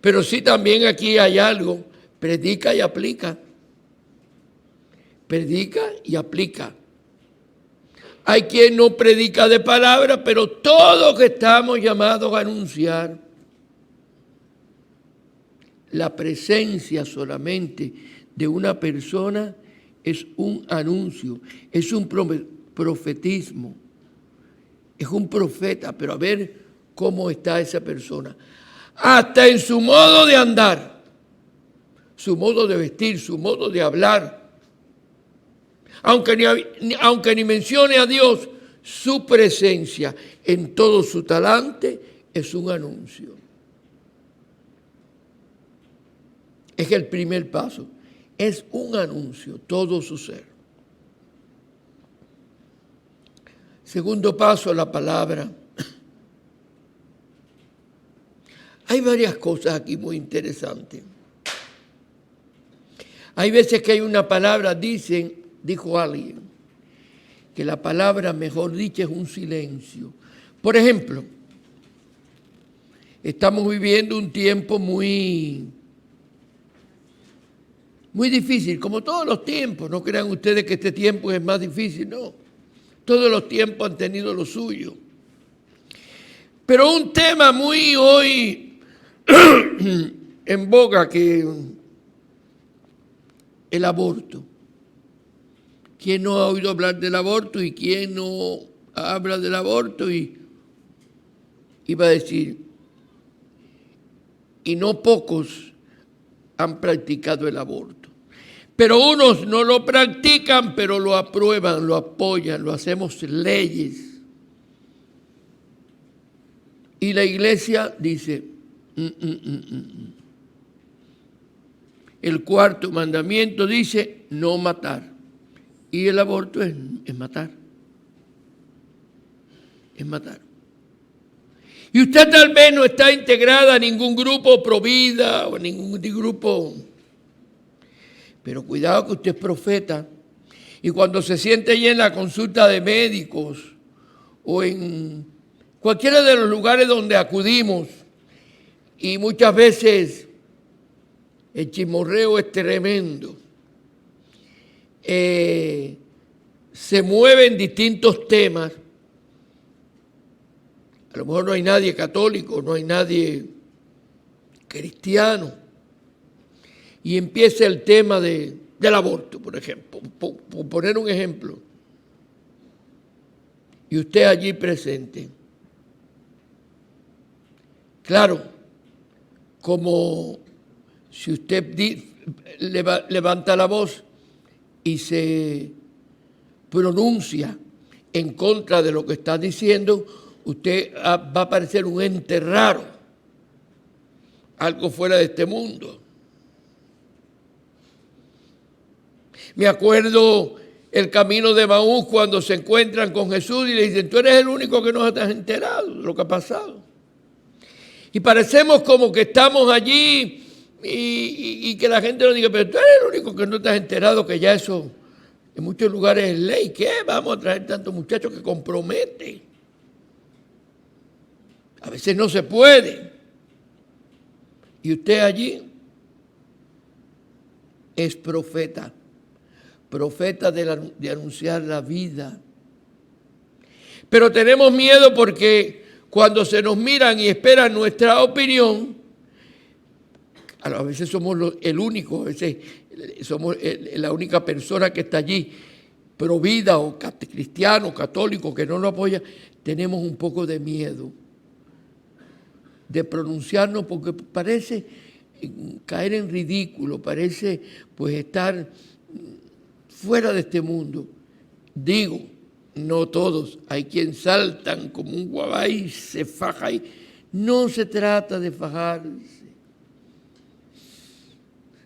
Speaker 6: Pero sí también aquí hay algo, predica y aplica. Predica y aplica. Hay quien no predica de palabra, pero todos que estamos llamados a anunciar. La presencia solamente de una persona es un anuncio, es un profetismo, es un profeta, pero a ver cómo está esa persona. Hasta en su modo de andar, su modo de vestir, su modo de hablar. Aunque ni mencione a Dios, su presencia en todo su talante es un anuncio. Es el primer paso. Es un anuncio, todo su ser. Segundo paso, la palabra. Hay varias cosas aquí muy interesantes. Hay veces que hay una palabra, dijo alguien, que la palabra, mejor dicha, es un silencio. Por ejemplo, estamos viviendo un tiempo muy difícil, como todos los tiempos. No crean ustedes que este tiempo es más difícil, no. Todos los tiempos han tenido lo suyo. Pero un tema muy hoy en boga, que el aborto. ¿Quién no ha oído hablar del aborto y quién no habla del aborto? Y iba a decir, y no pocos han practicado el aborto. Pero unos no lo practican, pero lo aprueban, lo apoyan, lo hacemos leyes. Y la iglesia dice, El cuarto mandamiento dice, no matar. Y el aborto es matar. Es matar. Y usted tal vez no está integrada a ningún grupo Provida o a ningún grupo. Pero cuidado que usted es profeta. Y cuando se siente allí en la consulta de médicos o en cualquiera de los lugares donde acudimos, y muchas veces el chismorreo es tremendo, se mueven distintos temas. A lo mejor no hay nadie católico, no hay nadie cristiano. Y empieza el tema del aborto, por ejemplo, por poner un ejemplo. Y usted allí presente. Claro, como si usted levanta la voz y se pronuncia en contra de lo que está diciendo, usted va a parecer un ente raro, algo fuera de este mundo. Me acuerdo el camino de Maús cuando se encuentran con Jesús y le dicen, tú eres el único que no estás enterado de lo que ha pasado. Y parecemos como que estamos allí y que la gente nos diga, pero tú eres el único que no estás enterado, que ya eso en muchos lugares es ley. ¿Qué? Vamos a traer tantos muchachos que comprometen. A veces no se puede. Y usted allí es profeta. Profeta de anunciar la vida. Pero tenemos miedo porque cuando se nos miran y esperan nuestra opinión, a veces somos el único, a veces somos la única persona que está allí, provida o cristiano, católico, que no lo apoya, tenemos un poco de miedo de pronunciarnos porque parece caer en ridículo, parece pues estar fuera de este mundo. Digo, no todos, hay quien saltan como un guabay, se faja ahí. No se trata de fajarse,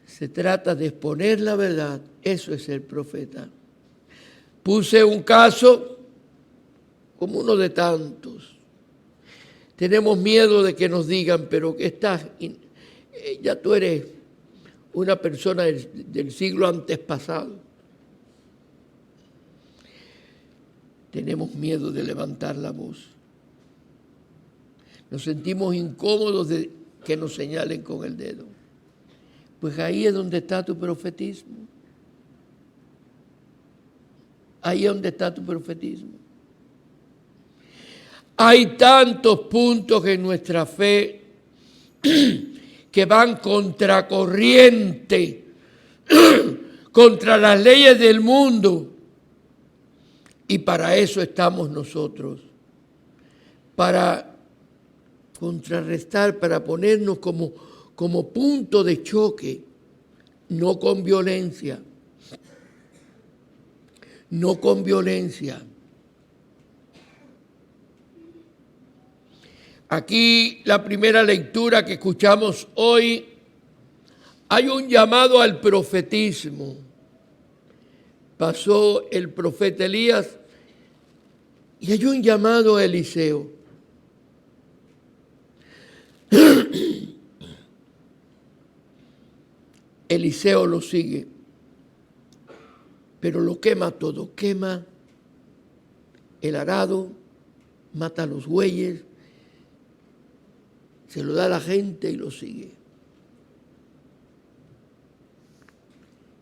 Speaker 6: se trata de exponer la verdad. Eso es ser profeta. Puse un caso como uno de tantos. Tenemos miedo de que nos digan, pero ya tú eres una persona del siglo antes pasado. Tenemos miedo de levantar la voz. Nos sentimos incómodos de que nos señalen con el dedo. Pues ahí es donde está tu profetismo. Ahí es donde está tu profetismo. Hay tantos puntos en nuestra fe que van contracorriente, contra las leyes del mundo. Y para eso estamos nosotros, para contrarrestar, para ponernos como punto de choque, no con violencia, no con violencia. Aquí la primera lectura que escuchamos hoy, hay un llamado al profetismo. Pasó el profeta Elías y hay un llamado a Eliseo. Eliseo lo sigue, pero lo quema todo. Quema el arado, mata a los bueyes, se lo da a la gente y lo sigue.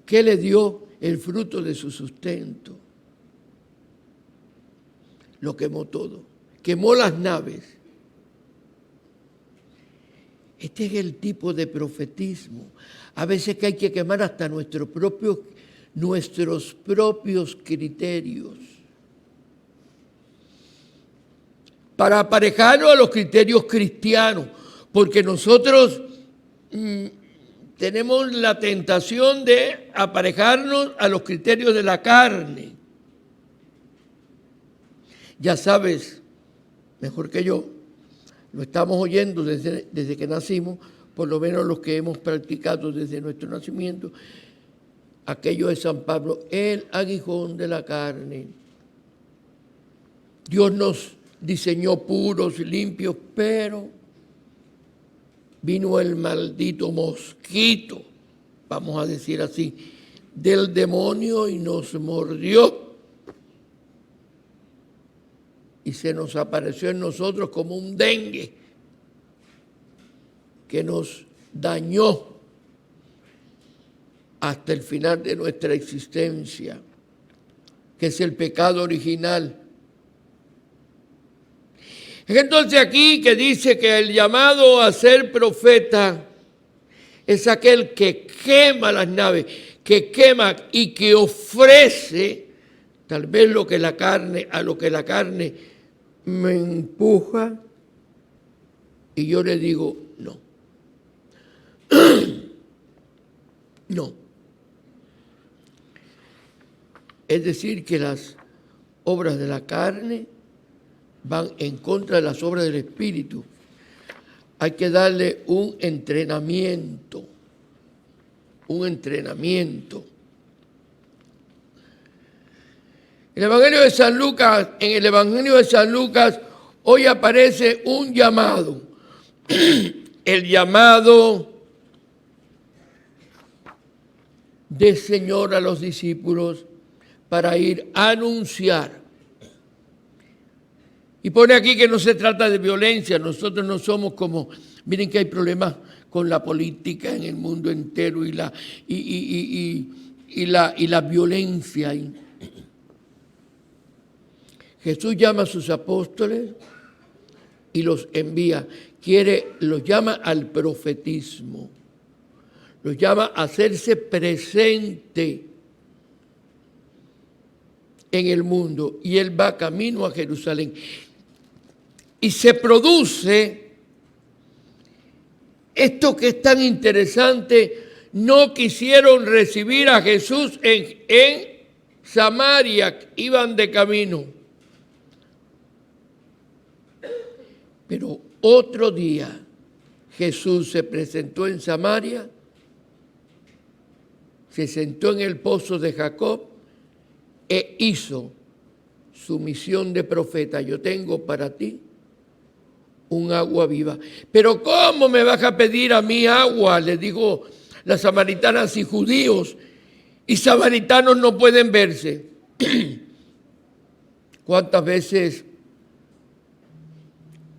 Speaker 6: ¿Qué le dio? El fruto de su sustento. Lo quemó todo. Quemó las naves. Este es el tipo de profetismo. A veces que hay que quemar hasta nuestros propios criterios. Para aparejarnos a los criterios cristianos. Porque nosotros tenemos la tentación de aparejarnos a los criterios de la carne. Ya sabes, mejor que yo, lo estamos oyendo desde que nacimos, por lo menos los que hemos practicado desde nuestro nacimiento, aquello de San Pablo, el aguijón de la carne. Dios nos diseñó puros, limpios, pero vino el maldito mosquito, vamos a decir así, del demonio y nos mordió. Y se nos apareció en nosotros como un dengue que nos dañó hasta el final de nuestra existencia, que es el pecado original. Entonces aquí que dice que el llamado a ser profeta es aquel que quema las naves, que quema y que ofrece tal vez a lo que la carne me empuja y yo le digo no. No. Es decir, que las obras de la carne van en contra de las obras del Espíritu. Hay que darle un entrenamiento. Un entrenamiento. En el Evangelio de San Lucas, hoy aparece un llamado. El llamado del Señor a los discípulos para ir a anunciar. Y pone aquí que no se trata de violencia. Nosotros no somos como, miren que hay problemas con la política en el mundo entero y la violencia. Jesús llama a sus apóstoles y los envía. Los llama al profetismo. Los llama a hacerse presente en el mundo. Y él va camino a Jerusalén. Y se produce esto que es tan interesante. No quisieron recibir a Jesús en Samaria, iban de camino. Pero otro día Jesús se presentó en Samaria, se sentó en el pozo de Jacob e hizo su misión de profeta. Yo tengo para ti un agua viva. Pero ¿cómo me vas a pedir a mí agua? Le dijo la samaritana, si judíos y samaritanos no pueden verse. ¿Cuántas veces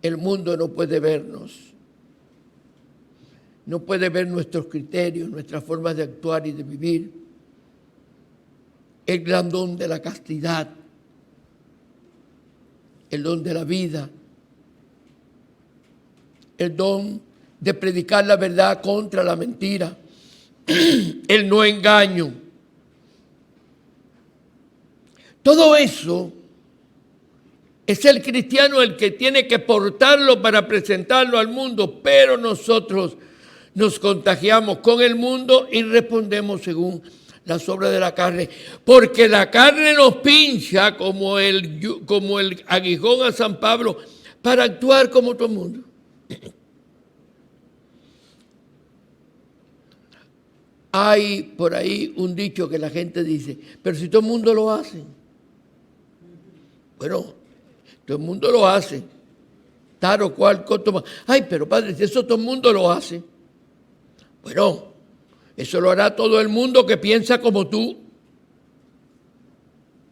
Speaker 6: el mundo no puede vernos? No puede ver nuestros criterios, nuestras formas de actuar y de vivir. El gran don de la castidad, el don de la vida, el don de predicar la verdad contra la mentira, el no engaño. Todo eso es el cristiano el que tiene que portarlo para presentarlo al mundo, pero nosotros nos contagiamos con el mundo y respondemos según las obras de la carne, porque la carne nos pincha como el aguijón a San Pablo para actuar como todo el mundo. Hay por ahí un dicho que la gente dice, pero si todo el mundo lo hace. Bueno, todo el mundo lo hace. Tal o cual cosa. Ay, pero padre, si eso todo el mundo lo hace. Bueno, eso lo hará todo el mundo que piensa como tú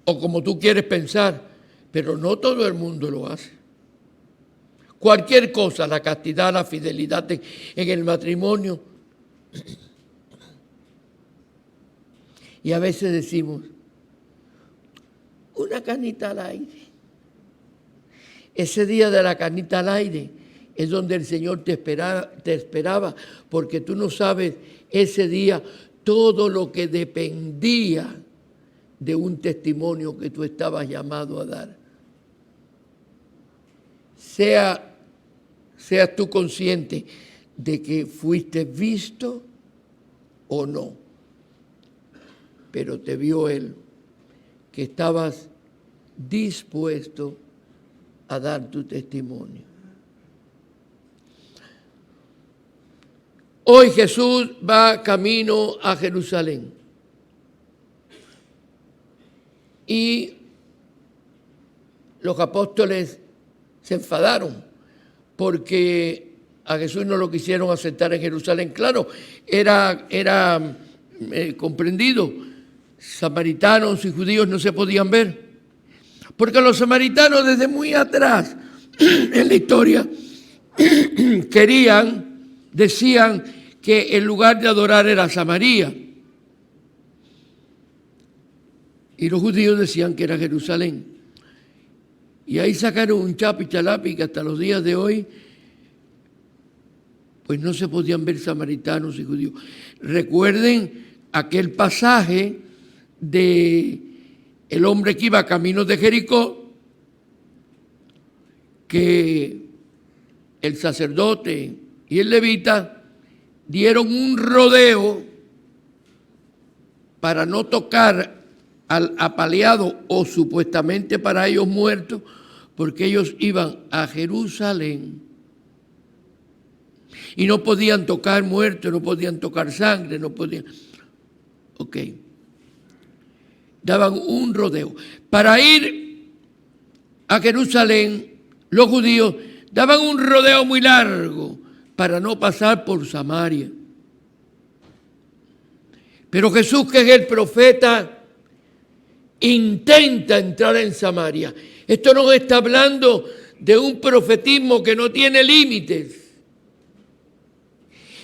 Speaker 6: o como tú quieres pensar, pero no todo el mundo lo hace. Cualquier cosa, la castidad, la fidelidad en el matrimonio. Y a veces decimos, una canita al aire. Ese día de la canita al aire es donde el Señor te esperaba, porque tú no sabes ese día todo lo que dependía de un testimonio que tú estabas llamado a dar. Seas tú consciente de que fuiste visto o no, pero te vio Él, que estabas dispuesto a dar tu testimonio. Hoy Jesús va camino a Jerusalén y los apóstoles se enfadaron porque a Jesús no lo quisieron aceptar en Jerusalén. Claro, era comprendido, samaritanos y judíos no se podían ver, porque los samaritanos desde muy atrás en la historia decían que el lugar de adorar era Samaria. Y los judíos decían que era Jerusalén. Y ahí sacaron un chapi chalapi que hasta los días de hoy, pues no se podían ver samaritanos y judíos. Recuerden aquel pasaje de el hombre que iba camino de Jericó, que el sacerdote y el levita dieron un rodeo para no tocar al apaleado o supuestamente para ellos muertos, porque ellos iban a Jerusalén y no podían tocar muertos, no podían tocar sangre, no podían. Ok. Daban un rodeo. Para ir a Jerusalén, los judíos daban un rodeo muy largo para no pasar por Samaria. Pero Jesús, que es el profeta, intenta entrar en Samaria. Esto nos está hablando de un profetismo que no tiene límites.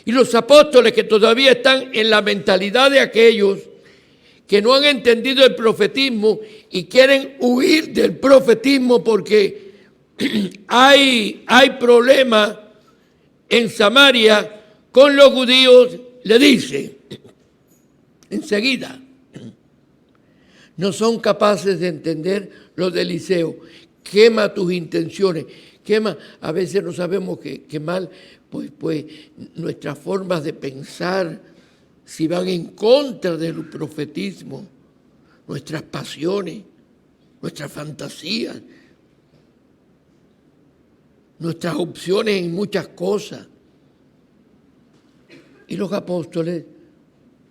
Speaker 6: Y los apóstoles que todavía están en la mentalidad de aquellos que no han entendido el profetismo y quieren huir del profetismo porque hay problemas en Samaria con los judíos, le dice enseguida, no son capaces de entender lo de Eliseo. Quema tus intenciones, quema, a veces no sabemos quemar, pues nuestras formas de pensar, si van en contra del profetismo, nuestras pasiones, nuestras fantasías, nuestras opciones en muchas cosas. Y los apóstoles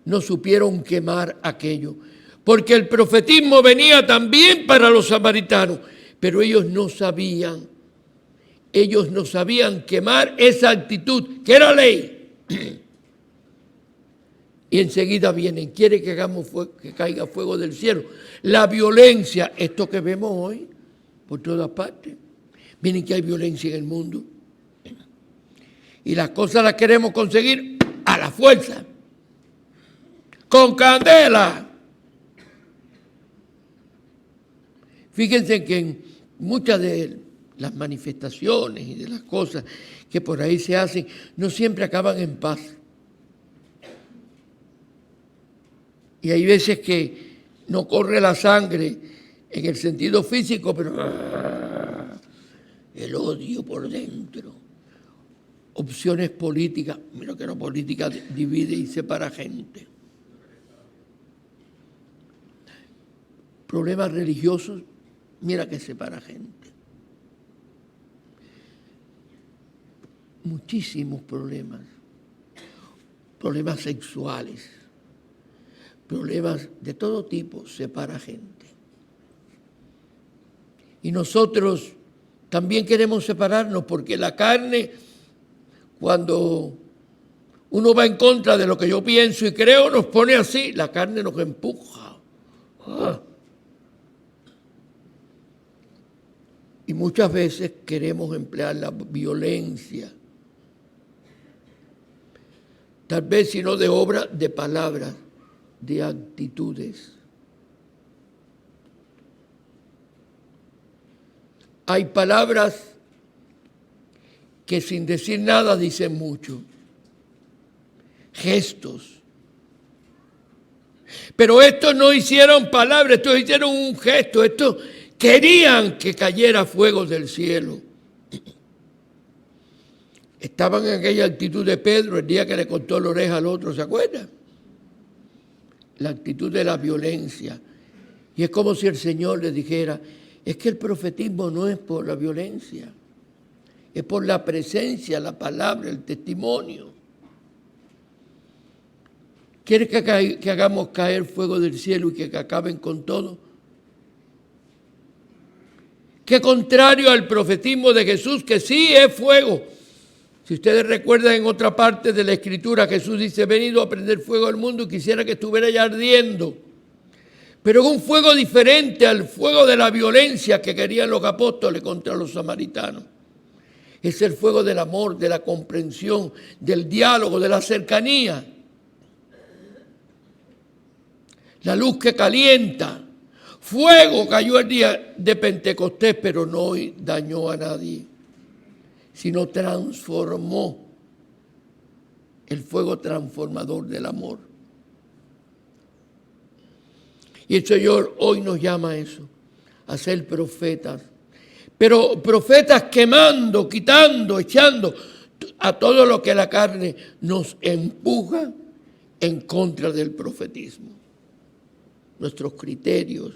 Speaker 6: no supieron quemar aquello, porque el profetismo venía también para los samaritanos, pero ellos no sabían ellos no sabían quemar esa actitud, que era ley. Y enseguida vienen, quiere que hagamos que caiga fuego del cielo. La violencia, esto que vemos hoy, por todas partes. Miren que hay violencia en el mundo. Y las cosas las queremos conseguir a la fuerza. Con candela. Fíjense que en muchas de las manifestaciones y de las cosas que por ahí se hacen, no siempre acaban en paz. Y hay veces que no corre la sangre en el sentido físico, pero el odio por dentro. Opciones políticas, mira que la política divide y separa gente. Problemas religiosos, mira que separa gente. Muchísimos problemas. Problemas sexuales. Problemas de todo tipo, separa gente. Y nosotros también queremos separarnos porque la carne, cuando uno va en contra de lo que yo pienso y creo, nos pone así, la carne nos empuja. Y muchas veces queremos emplear la violencia. Tal vez si no de obra, de palabras, de actitudes. Hay palabras que sin decir nada dicen mucho. Gestos. Pero estos no hicieron palabras, estos hicieron un gesto. Estos querían que cayera fuego del cielo. Estaban en aquella actitud de Pedro el día que le cortó la oreja al otro, ¿se acuerdan? La actitud de la violencia. Y es como si el Señor les dijera, es que el profetismo no es por la violencia, es por la presencia, la palabra, el testimonio. ¿Quieres que hagamos caer fuego del cielo y que acaben con todo? Que contrario al profetismo de Jesús, que sí es fuego. Si ustedes recuerdan en otra parte de la Escritura, Jesús dice, he venido a prender fuego al mundo y quisiera que estuviera ya ardiendo. Pero es un fuego diferente al fuego de la violencia que querían los apóstoles contra los samaritanos. Es el fuego del amor, de la comprensión, del diálogo, de la cercanía. La luz que calienta. Fuego cayó el día de Pentecostés, pero no dañó a nadie, sino transformó. El fuego transformador del amor. Y el Señor hoy nos llama a eso, a ser profetas. Pero profetas quemando, quitando, echando a todo lo que la carne nos empuja en contra del profetismo. Nuestros criterios,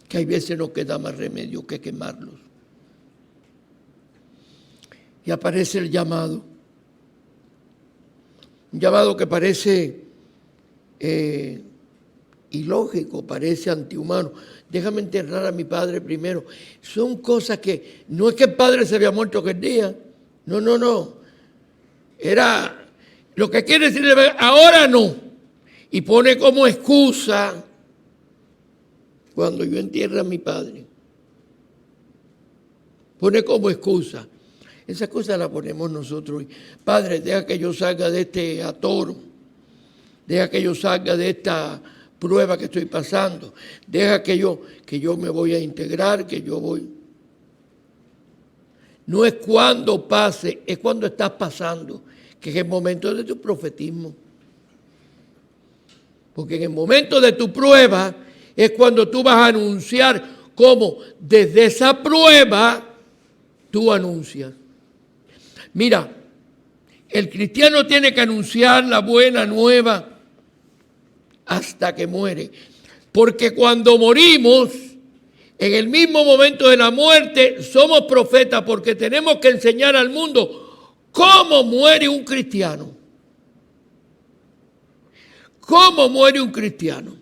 Speaker 6: que hay veces no queda más remedio que quemarlos. Y aparece el llamado. Un llamado que parece ilógico, parece antihumano. Déjame enterrar a mi padre primero. Son cosas que, no es que el padre se había muerto aquel día. No. Era, lo que quiere decir, ahora no. Y pone como excusa cuando yo entierre a mi padre. Pone como excusa. Esa excusa la ponemos nosotros hoy. Padre, deja que yo salga de este atoro. Deja que yo salga de esta prueba que estoy pasando. Deja que yo me voy a integrar, que yo voy. No es cuando pase, es cuando estás pasando, que es el momento de tu profetismo. Porque en el momento de tu prueba es cuando tú vas a anunciar cómo desde esa prueba tú anuncias. Mira, el cristiano tiene que anunciar la buena nueva hasta que muere. Porque cuando morimos, en el mismo momento de la muerte, somos profetas porque tenemos que enseñar al mundo cómo muere un cristiano. ¿Cómo muere un cristiano?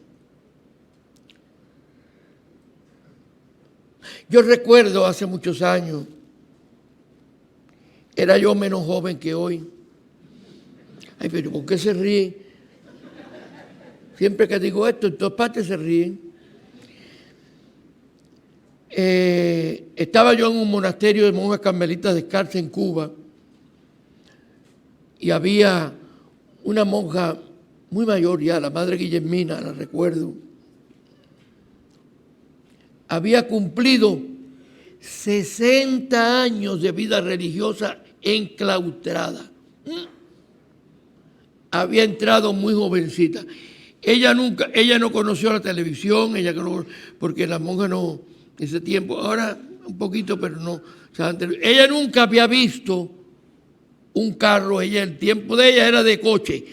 Speaker 6: Yo recuerdo hace muchos años, era yo menos joven que hoy. Ay, pero ¿por qué se ríen? Siempre que digo esto, en todas partes se ríen. Estaba yo en un monasterio de monjas carmelitas descalzas en Cuba y había una monja muy mayor ya, la madre Guillermina, la recuerdo. Había cumplido 60 años de vida religiosa enclaustrada. Había entrado muy jovencita. Ella no conoció la televisión, porque las monjas no, en ese tiempo, ahora un poquito, pero no. O sea, ella nunca había visto un carro, el tiempo de ella era de coche.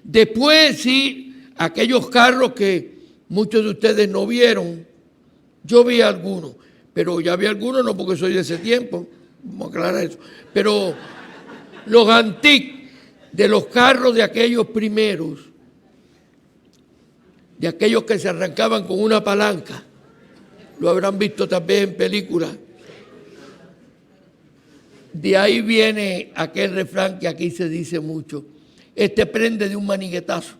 Speaker 6: Después sí, aquellos carros que muchos de ustedes no vieron, yo vi algunos, pero ya vi algunos no porque soy de ese tiempo, vamos a aclarar eso, pero los antiques, de los carros de aquellos primeros, de aquellos que se arrancaban con una palanca, lo habrán visto también en películas. De ahí viene aquel refrán que aquí se dice mucho, prende de un maniguetazo.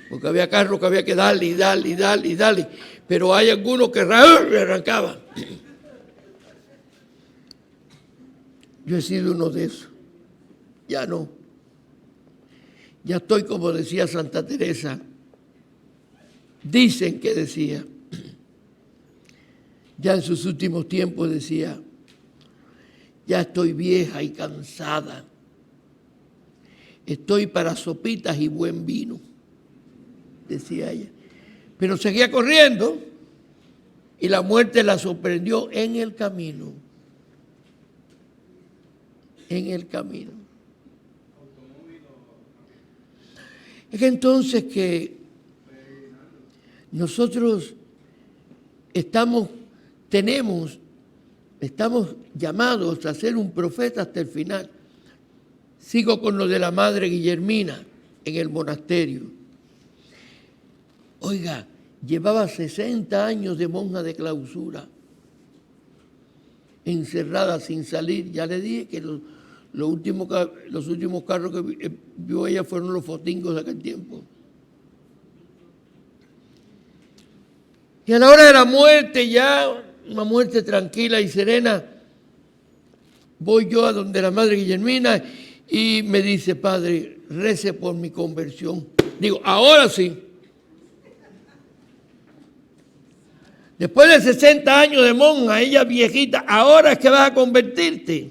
Speaker 6: Porque había carros que había que darle y darle y darle y darle, pero hay algunos que le arrancaban. Yo he sido uno de esos. Ya no. Ya estoy como decía Santa Teresa. Dicen que decía. Ya en sus últimos tiempos decía, ya estoy vieja y cansada. Estoy para sopitas y buen vino, decía ella. Pero seguía corriendo y la muerte la sorprendió en el camino. En el camino. Es que entonces que nosotros estamos llamados a ser un profeta hasta el final. Sigo con lo de la madre Guillermina en el monasterio. Oiga, llevaba 60 años de monja de clausura, encerrada sin salir. Ya le dije que los últimos carros que vio ella fueron los fotingos de aquel tiempo. Y a la hora de la muerte, ya una muerte tranquila y serena, voy yo a donde la madre Guillermina y me dice, padre, rece por mi conversión. Digo, ahora sí. Después de 60 años de monja, ella viejita, ahora es que vas a convertirte.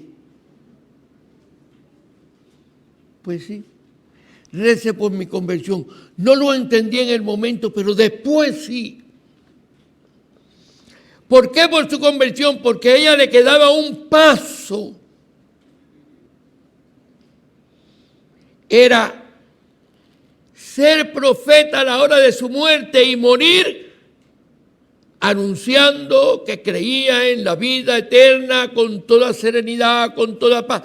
Speaker 6: Pues sí, rece por mi conversión. No lo entendí en el momento, pero después sí. ¿Por qué por su conversión? Porque a ella le quedaba un paso. Era ser profeta a la hora de su muerte y morir anunciando que creía en la vida eterna con toda serenidad, con toda paz,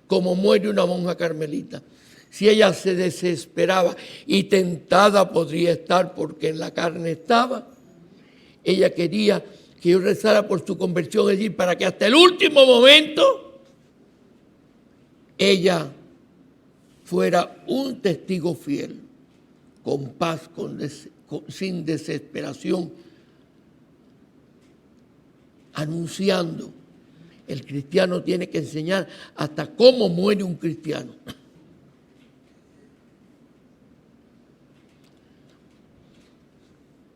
Speaker 6: como muere una monja carmelita. Si ella se desesperaba y tentada podría estar porque en la carne estaba, ella quería que yo rezara por su conversión, es decir, para que hasta el último momento ella fuera un testigo fiel, con paz, sin desesperación, anunciando. El cristiano tiene que enseñar hasta cómo muere un cristiano.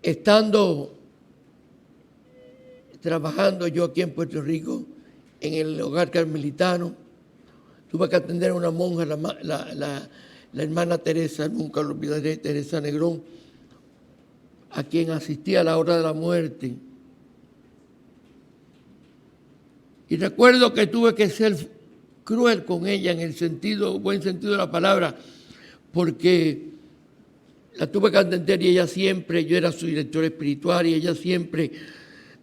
Speaker 6: Estando trabajando yo aquí en Puerto Rico, en el hogar carmelitano, tuve que atender a una monja, la hermana Teresa, nunca lo olvidaré, Teresa Negrón, a quien asistí a la hora de la muerte. Y recuerdo que tuve que ser cruel con ella en el buen sentido de la palabra, porque la tuve que atender y ella siempre, yo era su director espiritual y ella siempre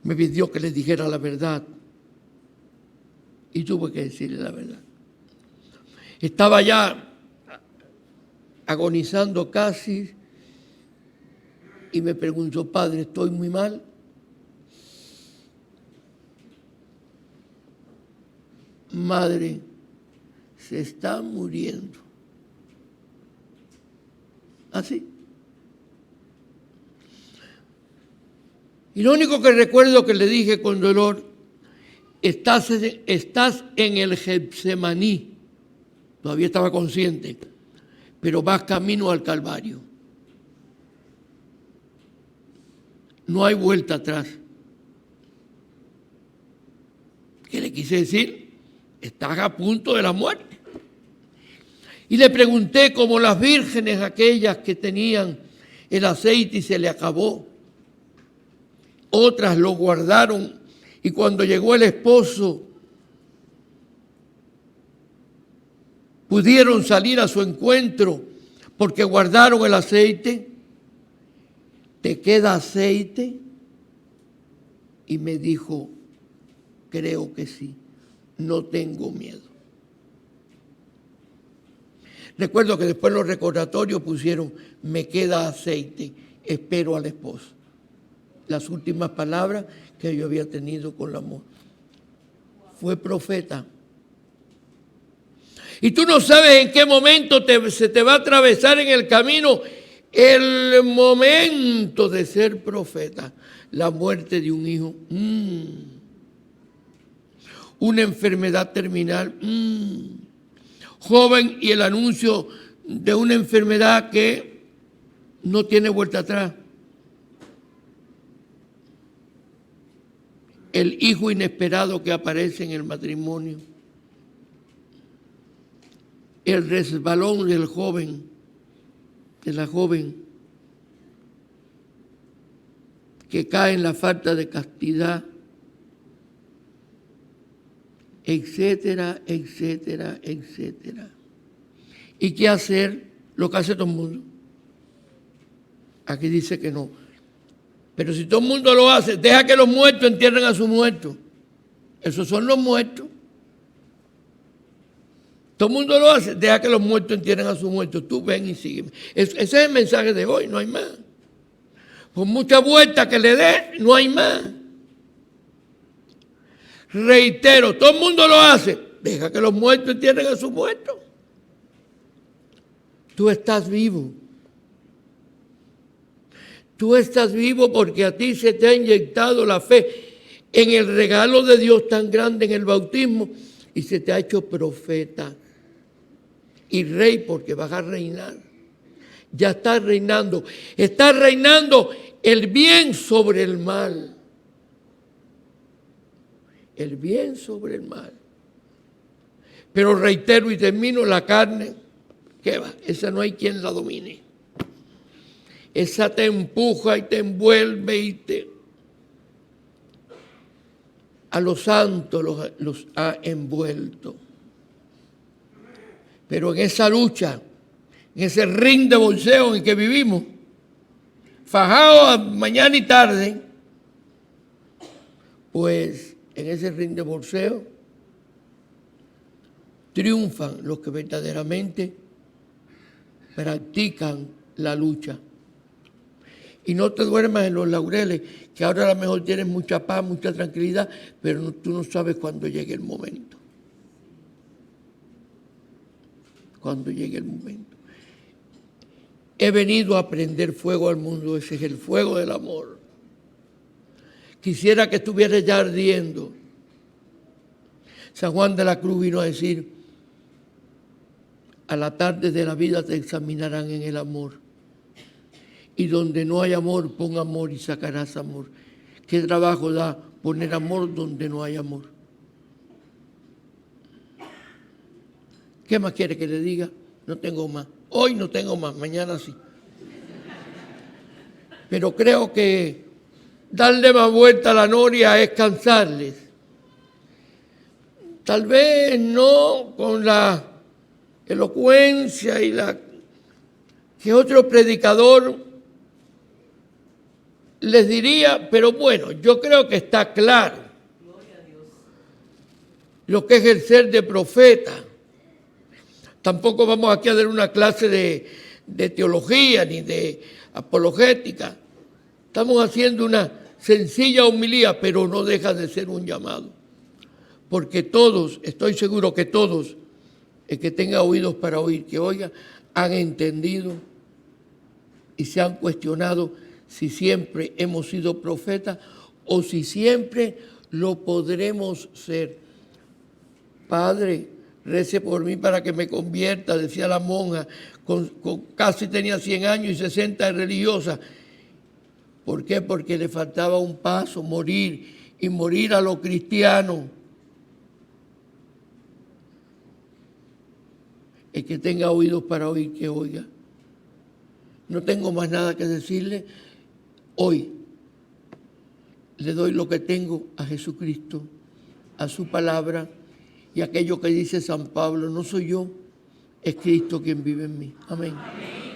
Speaker 6: me pidió que les dijera la verdad. Y tuve que decirle la verdad. Estaba ya agonizando casi y me preguntó, padre, ¿estoy muy mal? madre se está muriendo. Así. Y lo único que recuerdo que le dije con dolor, estás en el Getsemaní. Todavía estaba consciente, pero vas camino al Calvario. No hay vuelta atrás. ¿Qué le quise decir? Estás a punto de la muerte. Y le pregunté, como las vírgenes aquellas que tenían el aceite y se le acabó, otras lo guardaron y cuando llegó el esposo pudieron salir a su encuentro porque guardaron el aceite. ¿Te queda aceite? Y me dijo, creo que sí, no tengo miedo. Recuerdo que después los recordatorios pusieron, me queda aceite, espero al esposo. Las últimas palabras que yo había tenido con la mujer. Fue profeta. Y tú no sabes en qué momento se te va a atravesar en el camino el momento de ser profeta. La muerte de un hijo. Una enfermedad terminal. Joven y el anuncio de una enfermedad que no tiene vuelta atrás. El hijo inesperado que aparece en el matrimonio. El resbalón del joven, de la joven, que cae en la falta de castidad, etcétera, etcétera, etcétera. ¿Y qué hacer? Lo que hace todo el mundo. Aquí dice que no. Pero si todo el mundo lo hace, deja que los muertos entierren a sus muertos. Esos son los muertos. Todo el mundo lo hace, deja que los muertos entierren a sus muertos. Tú ven y sígueme. Ese es el mensaje de hoy, no hay más. Por mucha vuelta que le dé, no hay más. Reitero, todo el mundo lo hace, deja que los muertos entierren a sus muertos. Tú estás vivo. Tú estás vivo porque a ti se te ha inyectado la fe en el regalo de Dios tan grande en el bautismo y se te ha hecho profeta y rey porque vas a reinar. Ya estás reinando. Estás reinando el bien sobre el mal. El bien sobre el mal. Pero reitero y termino, la carne, ¿qué va? Esa no hay quien la domine. Esa te empuja y te envuelve y te... A los santos los ha envuelto. Pero en esa lucha, en ese ring de boxeo en el que vivimos, fajados mañana y tarde, pues en ese ring de boxeo triunfan los que verdaderamente practican la lucha. Y no te duermas en los laureles, que ahora a lo mejor tienes mucha paz, mucha tranquilidad, pero tú no sabes cuándo llegue el momento. Cuando llegue el momento. He venido a prender fuego al mundo, ese es el fuego del amor. Quisiera que estuviera ya ardiendo. San Juan de la Cruz vino a decir, a la tarde de la vida te examinarán en el amor. Y donde no hay amor, pon amor y sacarás amor. ¿Qué trabajo da poner amor donde no hay amor? ¿Qué más quiere que le diga? No tengo más. Hoy no tengo más, mañana sí. Pero creo que darle más vuelta a la noria es cansarles. Tal vez no con la elocuencia y la que otro predicador les diría, pero bueno, yo creo que está claro lo que es el ser de profeta. Tampoco vamos aquí a dar una clase de teología ni de apologética. Estamos haciendo una sencilla homilía, pero no deja de ser un llamado. porque todos, estoy seguro que todos, el que tenga oídos para oír, que oiga, han entendido y se han cuestionado si siempre hemos sido profetas o si siempre lo podremos ser. Padre, rece por mí para que me convierta, decía la monja, casi tenía 100 años y 60 de religiosa. ¿Por qué? Porque le faltaba un paso, morir, y morir a lo cristiano. El que tenga oídos para oír, que oiga. No tengo más nada que decirle. Hoy le doy lo que tengo a Jesucristo, a su palabra, y aquello que dice San Pablo, no soy yo, es Cristo quien vive en mí. Amén. Amén.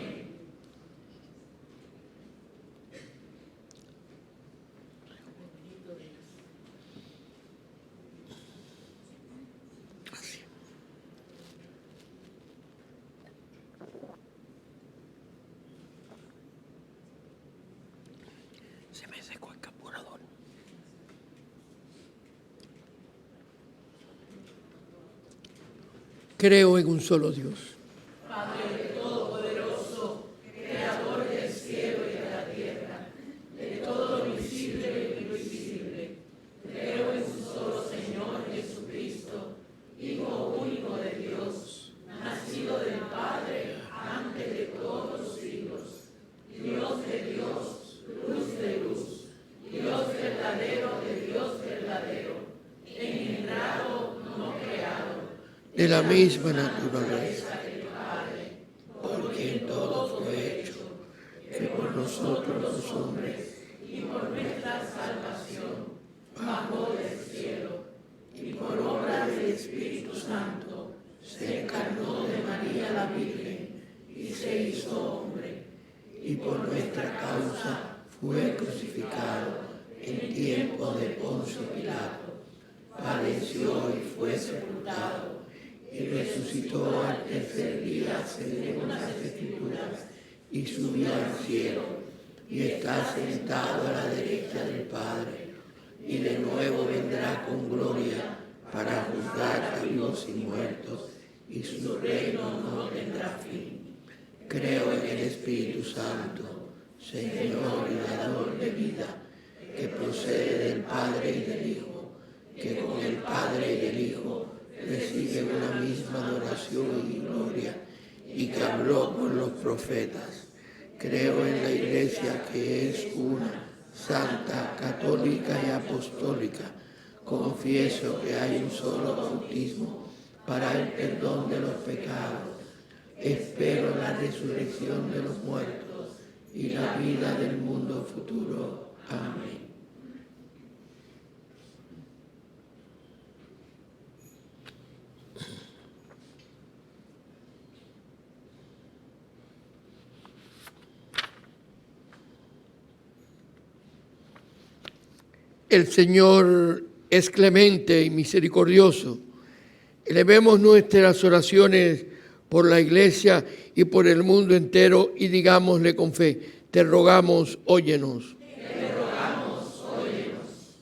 Speaker 6: Se me secó el carburador. Creo en un solo Dios.
Speaker 1: Padre Todopoderoso, Creador del cielo y de la tierra, de todo lo visible y lo invisible. Creo en un solo Señor Jesucristo, Hijo único de Dios, nacido del Padre antes de todos los siglos, Dios de Dios, luz de luz, Dios verdadero de Dios verdadero, engendrado, no creado,
Speaker 6: de la misma naturaleza, por quien todo fue hecho, que por nosotros los hombres
Speaker 1: y por nuestra salvación bajó del cielo, y por obra del Espíritu Santo se encarnó de María la Virgen y se hizo hombre,
Speaker 6: y por nuestra causa fue crucificado en tiempo de Poncio Pilato, padeció y fue sepultado, y resucitó al tercer día según las Escrituras, y subió al cielo, y está sentado a la derecha del Padre, y de nuevo vendrá con gloria para juzgar a vivos y muertos, y su reino no tendrá fin. Creo en el Espíritu Santo, Señor y dador de vida, que procede del Padre y del Hijo, que con el Padre y el Hijo recibe una misma adoración y gloria, y que habló con los profetas. Creo en la Iglesia, que es una, santa, católica y apostólica. Confieso que hay un solo bautismo para el perdón de los pecados. Espero la resurrección de los muertos y la vida del mundo futuro. Amén. El Señor es clemente y misericordioso. Elevemos nuestras oraciones por la Iglesia y por el mundo entero y digámosle con fe, te rogamos, óyenos. Te rogamos, óyenos.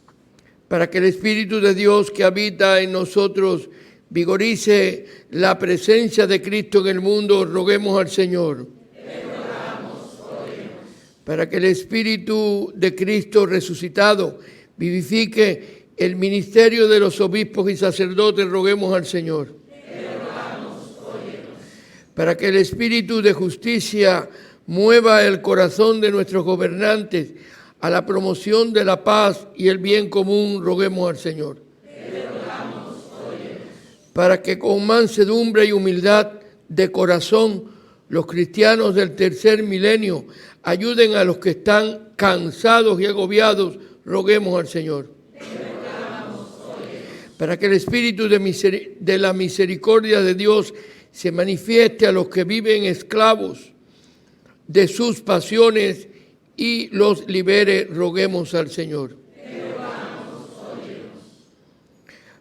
Speaker 6: Para que el Espíritu de Dios que habita en nosotros vigorice la presencia de Cristo en el mundo, roguemos al Señor. Te rogamos, óyenos. Para que el Espíritu de Cristo resucitado vivifique el ministerio de los obispos y sacerdotes, roguemos al Señor. Te rogamos, óyenos. Para que el Espíritu de justicia mueva el corazón de nuestros gobernantes a la promoción de la paz y el bien común, roguemos al Señor. Te rogamos, óyenos. Para que con mansedumbre y humildad de corazón los cristianos del tercer milenio ayuden a los que están cansados y agobiados, roguemos al Señor. Para que el Espíritu de la misericordia de Dios se manifieste a los que viven esclavos de sus pasiones y los libere, roguemos al Señor.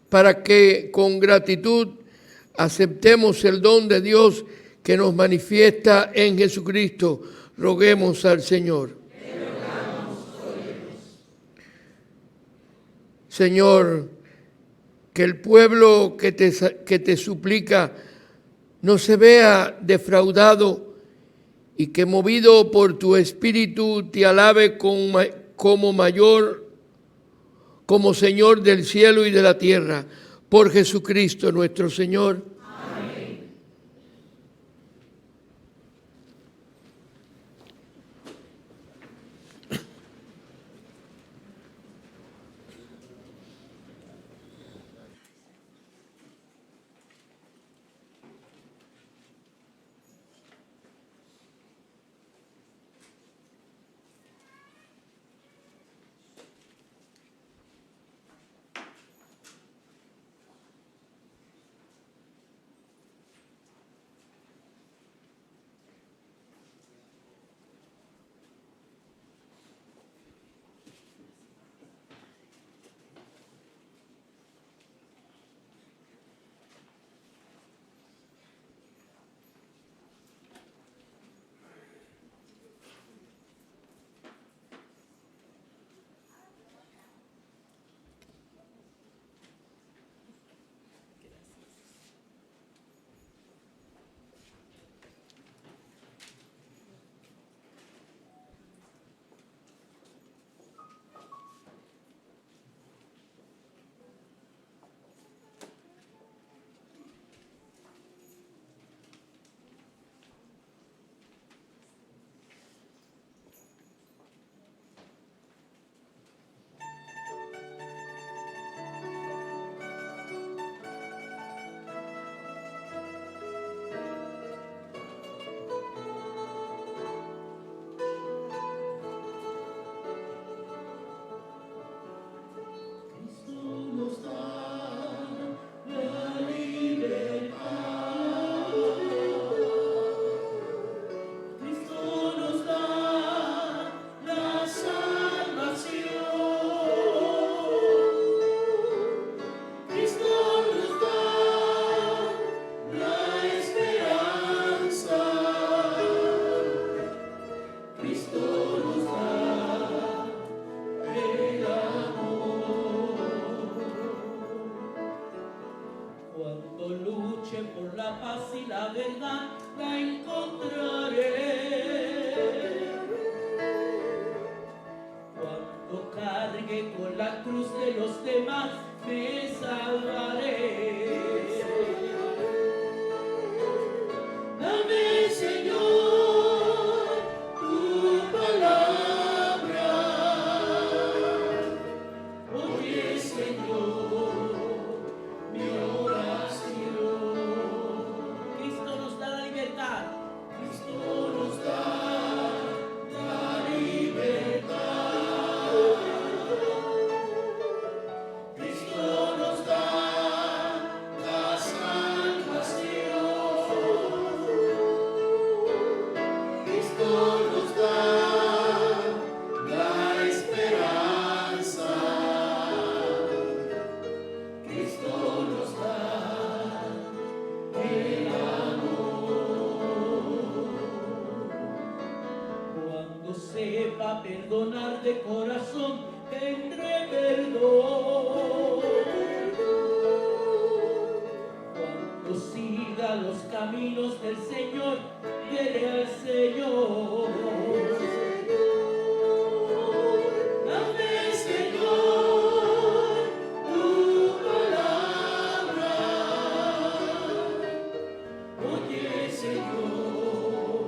Speaker 6: Para que con gratitud aceptemos el don de Dios que nos manifiesta en Jesucristo, roguemos al Señor. Señor, que el pueblo que te suplica no se vea defraudado y que movido por tu espíritu te alabe como Señor del cielo y de la tierra, por Jesucristo nuestro Señor.
Speaker 1: Amén.
Speaker 7: Perdonar de corazón, tendré perdón. Cuando siga los caminos del Señor, veré al Señor. Dame, Señor, tu palabra. Oye, Señor,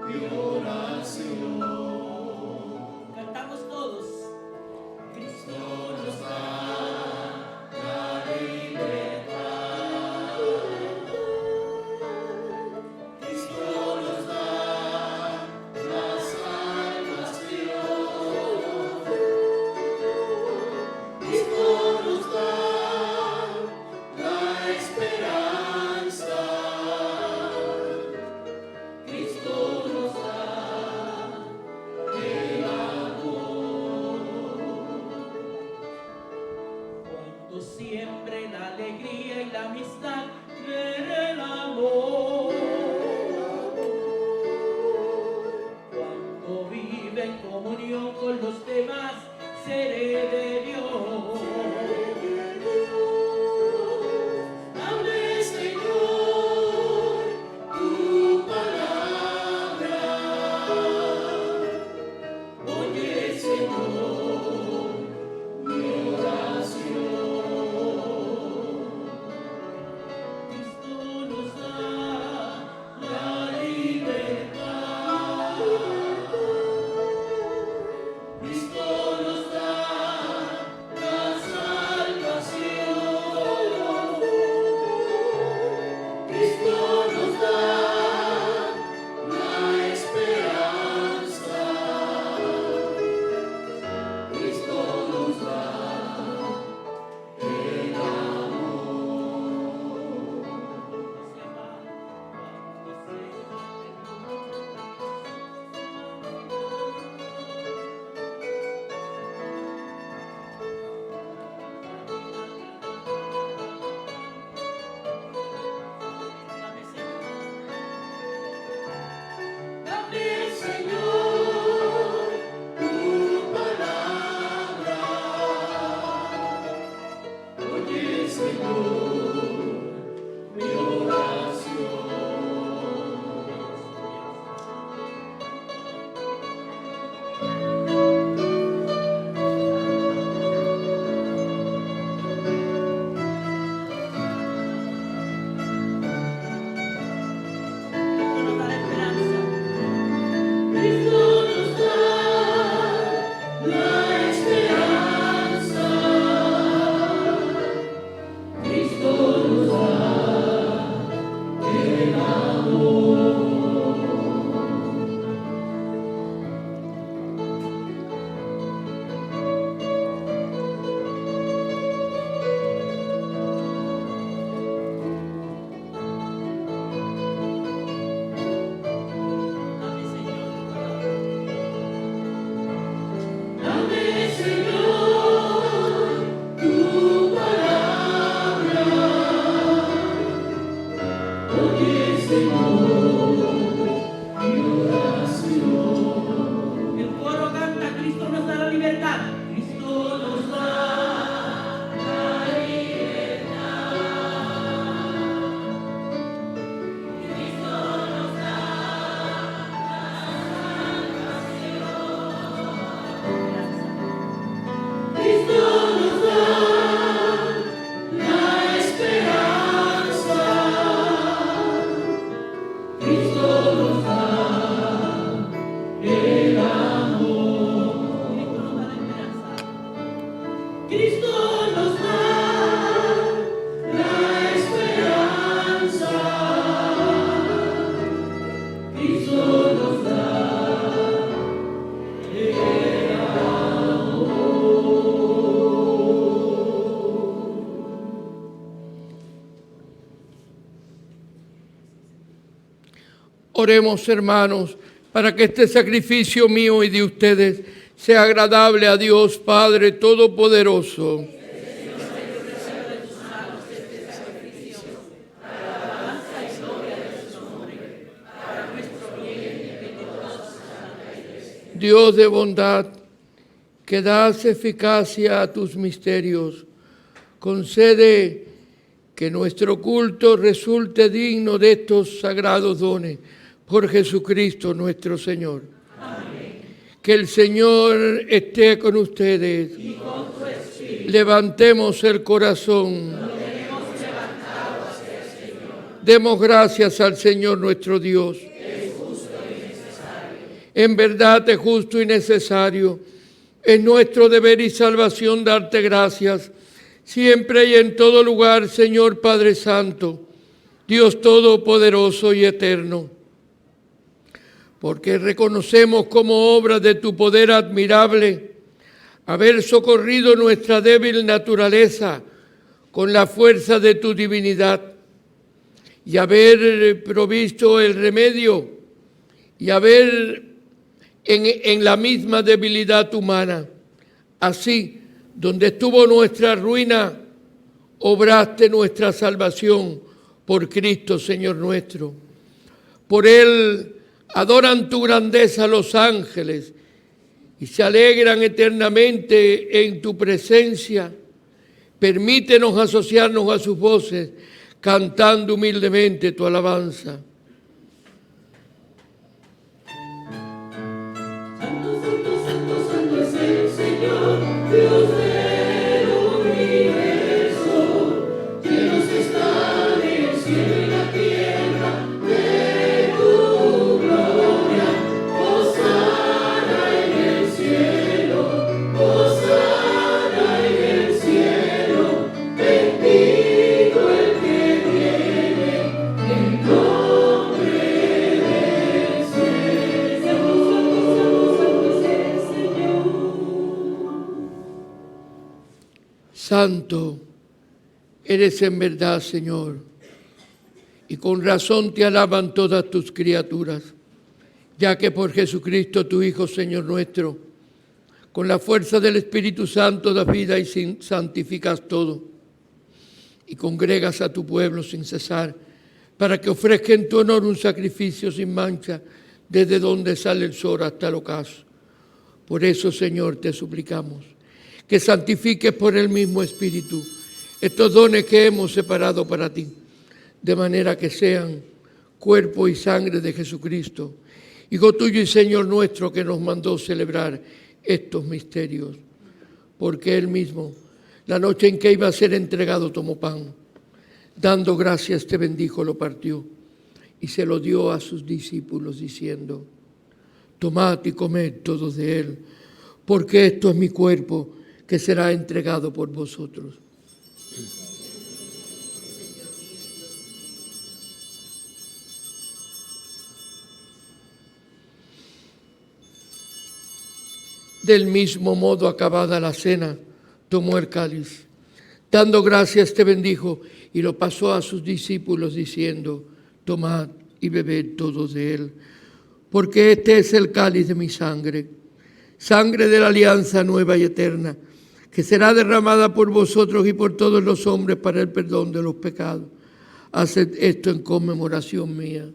Speaker 7: mi oración. Cantamos todos. Cristo nos da la libertad. Cristo nos da la salvación. Cristo nos da la esperanza. Cristo nos da el amor. Cuando siempre la alegría y la amistad veré el amor. Cuando vive en comunión con los demás, seré de Dios.
Speaker 6: Oremos, hermanos, para que este sacrificio mío y de ustedes sea agradable a Dios Padre Todopoderoso. Dios de bondad, que das eficacia a tus misterios, concede que nuestro culto resulte digno de estos sagrados dones, por Jesucristo nuestro Señor. Amén. Que el Señor esté con ustedes. Y con tu espíritu. Levantemos el corazón. Lo tenemos levantado hacia el Señor. Demos gracias al Señor nuestro Dios. Es justo y necesario. En verdad es justo y necesario. Es nuestro deber y salvación darte gracias, siempre y en todo lugar, Señor Padre Santo, Dios Todopoderoso y Eterno. Porque reconocemos como obra de tu poder admirable haber socorrido nuestra débil naturaleza con la fuerza de tu divinidad y haber provisto el remedio y haber en la misma debilidad humana. Así, donde estuvo nuestra ruina, obraste nuestra salvación por Cristo, Señor nuestro. Por Él adoran tu grandeza los ángeles y se alegran eternamente en tu presencia. Permítenos asociarnos a sus voces, cantando humildemente tu alabanza.
Speaker 7: Dios del universo, llenos están el cielo y la tierra de tu gloria. Hosana en el cielo, hosana en el cielo, bendito el que viene en nombre del Señor.
Speaker 6: Santo, eres en verdad, Señor, y con razón te alaban todas tus criaturas, ya que por Jesucristo, tu Hijo, Señor nuestro, con la fuerza del Espíritu Santo das vida y santificas todo, y congregas a tu pueblo sin cesar, para que ofrezca en tu honor un sacrificio sin mancha, desde donde sale el sol hasta el ocaso. Por eso, Señor, te suplicamos que santifiques por el mismo Espíritu estos dones que hemos separado para ti, de manera que sean cuerpo y sangre de Jesucristo, Hijo tuyo y Señor nuestro, que nos mandó celebrar estos misterios. Porque Él mismo, la noche en que iba a ser entregado, tomó pan, dando gracias te bendijo, lo partió y se lo dio a sus discípulos, diciendo: tomad y comed todos de él, porque esto es mi cuerpo, que será entregado por vosotros. Del mismo modo, acabada la cena, tomó el cáliz, dando gracias te bendijo y lo pasó a sus discípulos, diciendo: tomad y bebed todos de él, porque este es el cáliz de mi sangre, sangre de la alianza nueva y eterna, que será derramada por vosotros y por todos los hombres para el perdón de los pecados. Haced esto en conmemoración mía.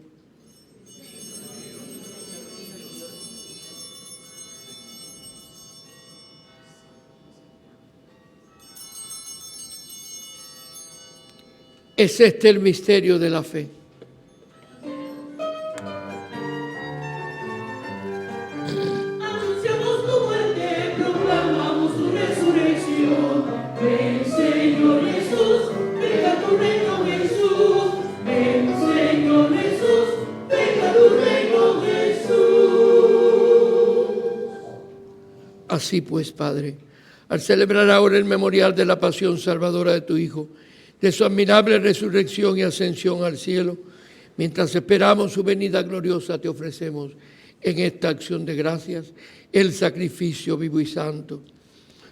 Speaker 6: Es este el misterio de la fe.
Speaker 7: Anunciamos tu muerte, proclamamos tu resurrección. Ven, Señor Jesús, venga tu reino, Jesús. Ven, Señor Jesús, venga tu reino, Jesús.
Speaker 6: Así pues, Padre, al celebrar ahora el memorial de la pasión salvadora de tu Hijo, de su admirable resurrección y ascensión al cielo, mientras esperamos su venida gloriosa, te ofrecemos en esta acción de gracias el sacrificio vivo y santo.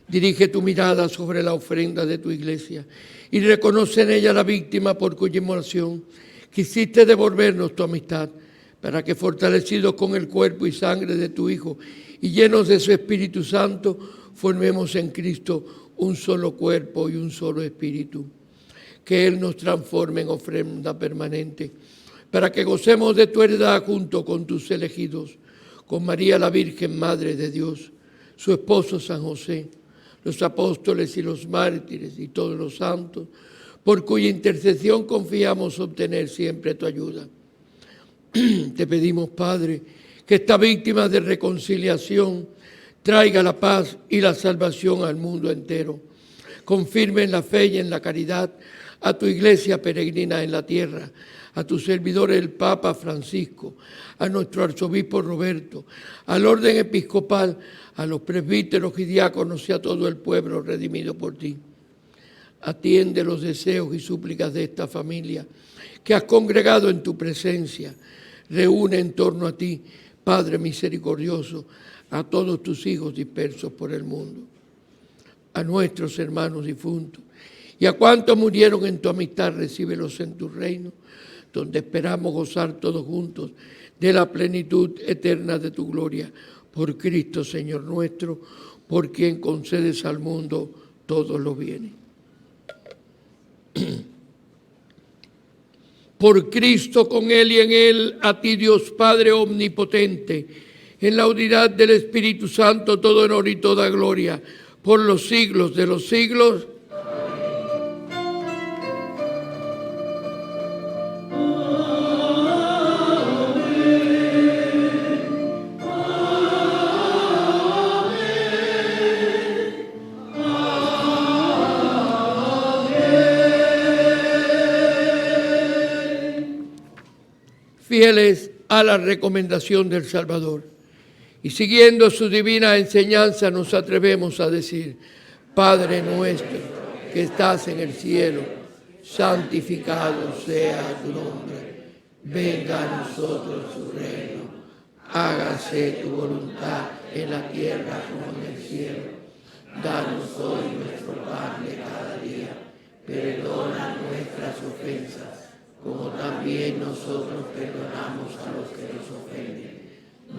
Speaker 6: Dirige tu mirada sobre la ofrenda de tu iglesia y reconoce en ella la víctima por cuya inmolación quisiste devolvernos tu amistad, para que fortalecidos con el cuerpo y sangre de tu Hijo y llenos de su Espíritu Santo, formemos en Cristo un solo cuerpo y un solo espíritu. Que Él nos transforme en ofrenda permanente, para que gocemos de tu heredad junto con tus elegidos, con María la Virgen, Madre de Dios, su esposo San José, los apóstoles y los mártires y todos los santos, por cuya intercesión confiamos obtener siempre tu ayuda. Te pedimos, Padre, que esta víctima de reconciliación traiga la paz y la salvación al mundo entero. Confirme en la fe y en la caridad a tu iglesia peregrina en la tierra, a tu servidor el Papa Francisco, a nuestro arzobispo Roberto, al orden episcopal, a los presbíteros y diáconos y a todo el pueblo redimido por ti. Atiende los deseos y súplicas de esta familia que has congregado en tu presencia. Reúne en torno a ti, Padre misericordioso, a todos tus hijos dispersos por el mundo, a nuestros hermanos difuntos y a cuantos murieron en tu amistad, recíbelos en tu reino, donde esperamos gozar todos juntos de la plenitud eterna de tu gloria. Por Cristo, Señor nuestro, por quien concedes al mundo todos los bienes. Por Cristo, con Él y en Él, a ti Dios Padre omnipotente, en la unidad del Espíritu Santo, todo honor y toda gloria, por los siglos de los siglos. Fieles a la recomendación del Salvador y siguiendo su divina enseñanza nos atrevemos a decir: Padre nuestro que estás en el cielo, santificado sea tu nombre, venga a nosotros tu reino, hágase tu voluntad en la tierra como en el cielo. Danos hoy nuestro pan de cada día, perdona nuestras ofensas, como también nosotros perdonamos a los que nos ofenden.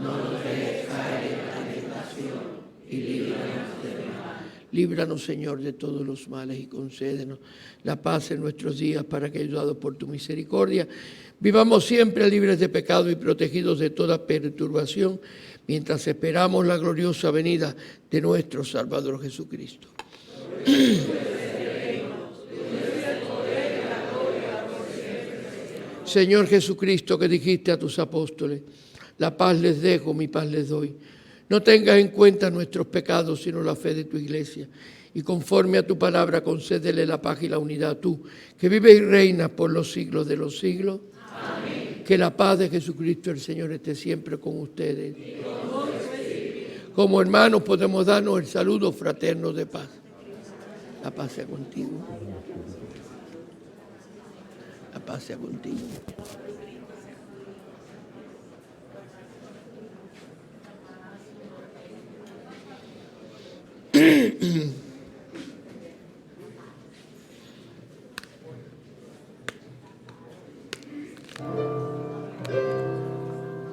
Speaker 6: No nos dejes caer en la tentación y líbranos del mal. Líbranos, Señor, de todos los males y concédenos la paz en nuestros días, para que, ayudados por tu misericordia, vivamos siempre libres de pecado y protegidos de toda perturbación, mientras esperamos la gloriosa venida de nuestro Salvador Jesucristo. Señor Jesucristo, que dijiste a tus apóstoles: la paz les dejo, mi paz les doy. No tengas en cuenta nuestros pecados, sino la fe de tu iglesia. Y conforme a tu palabra, concédele la paz y la unidad, tú, que vives y reinas por los siglos de los siglos. Amén. Que la paz de Jesucristo el Señor esté siempre con ustedes. Como hermanos podemos darnos el saludo fraterno de paz. La paz sea contigo. La paz sea contigo.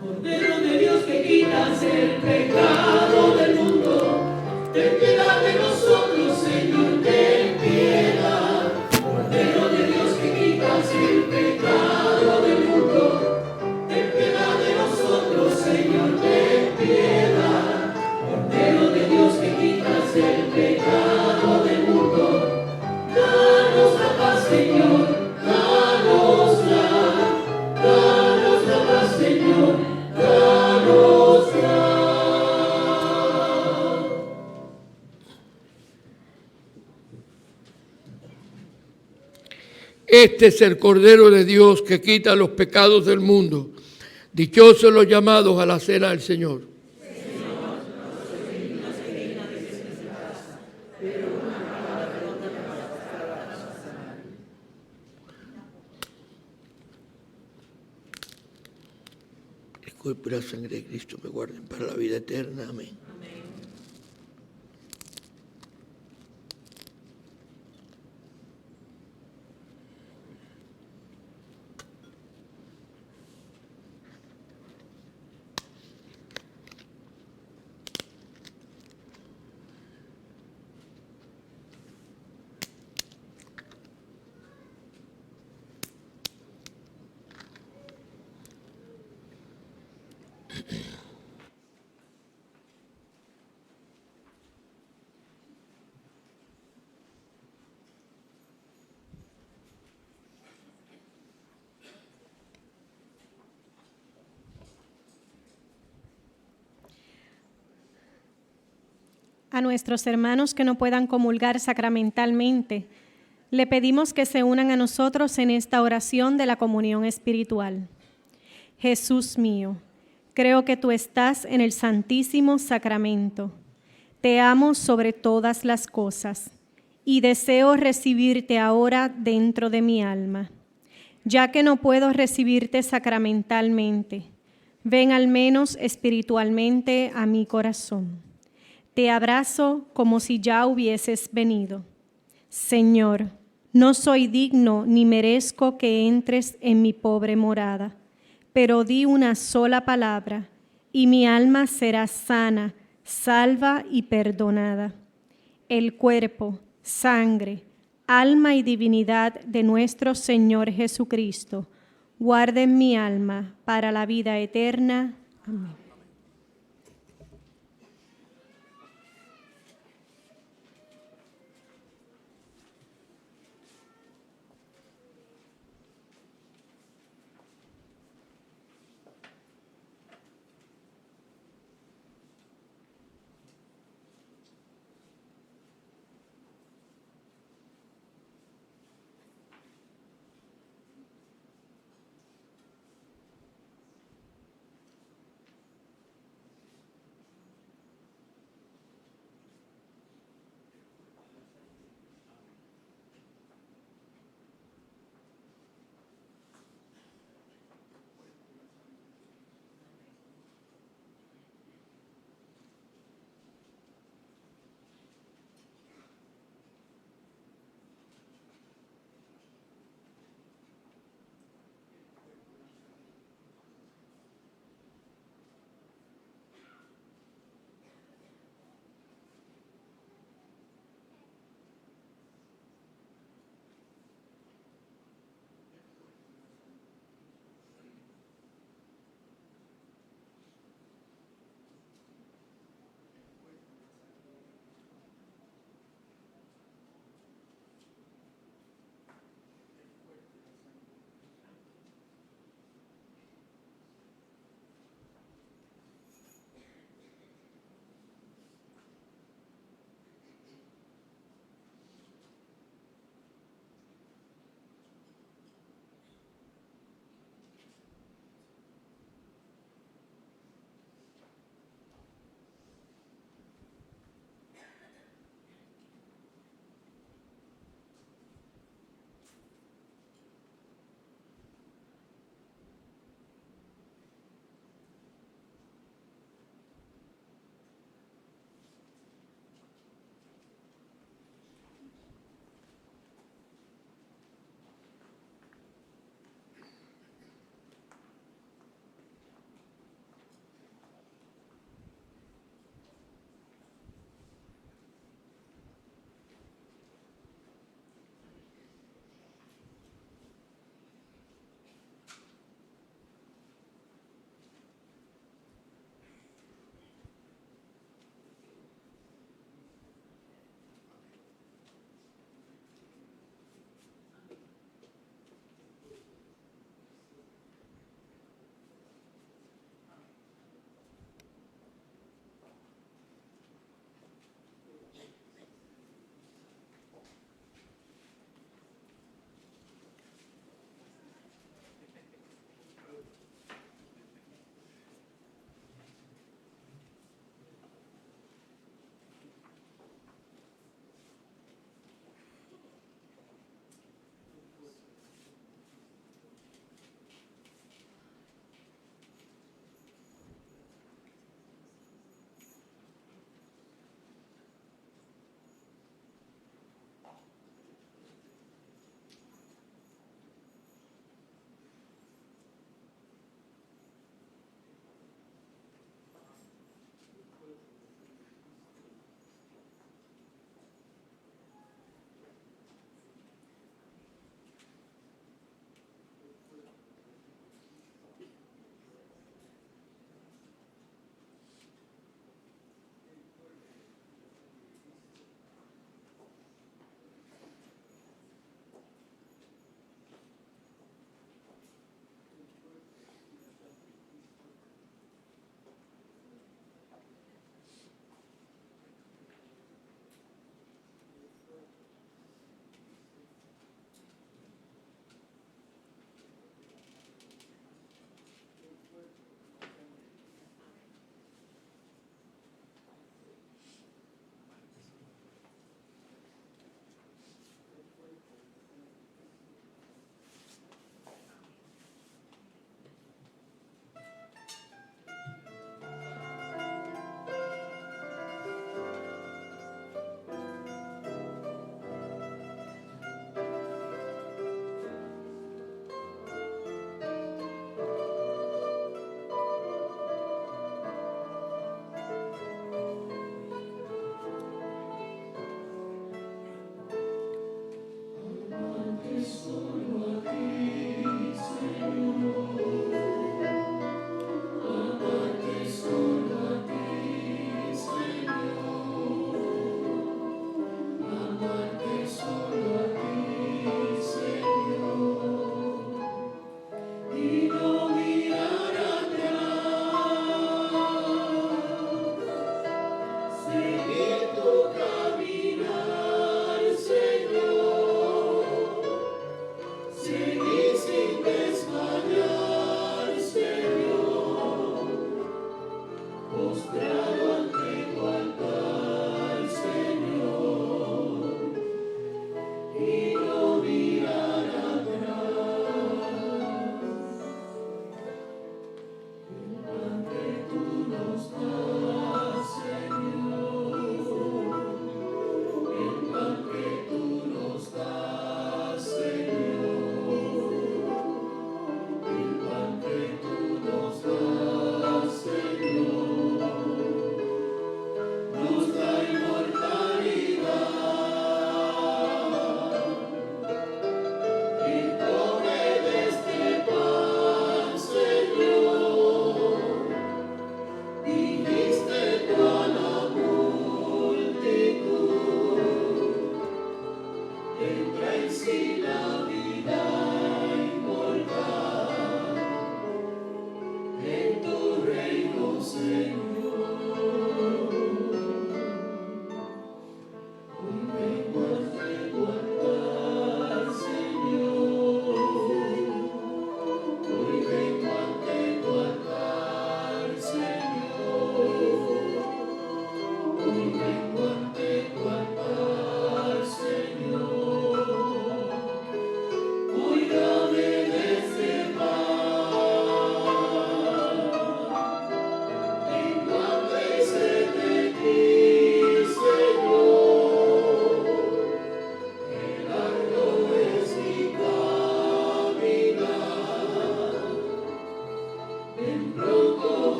Speaker 7: Cordero de Dios que quitas el pecado del mundo, ten piedad de nosotros, Señor, ten piedad. Cordero de Dios que quitas el pecado del mundo, ten piedad de nosotros, Señor, ten piedad. Cordero de Dios que quitas el pecado del mundo, danos la paz, Señor, danosla paz, Señor, danosla.
Speaker 6: Este es el Cordero de Dios que quita los pecados del mundo. Dichosos los llamados a la cena del Señor. El cuerpo y la sangre de Cristo me guarden para la vida eterna. Amén.
Speaker 5: a nuestros hermanos que no puedan comulgar sacramentalmente, le pedimos que se unan a nosotros en esta oración de la comunión espiritual. Jesús mío, creo que tú estás en el Santísimo Sacramento. Te amo sobre todas las cosas y deseo recibirte ahora dentro de mi alma. Ya que no puedo recibirte sacramentalmente, ven al menos espiritualmente a mi corazón. Te abrazo como si ya hubieses venido. Señor, no soy digno ni merezco que entres en mi pobre morada, pero di una sola palabra y mi alma será sana, salva y perdonada. El cuerpo, sangre, alma y divinidad de nuestro Señor Jesucristo, guarden mi alma para la vida eterna. Amén.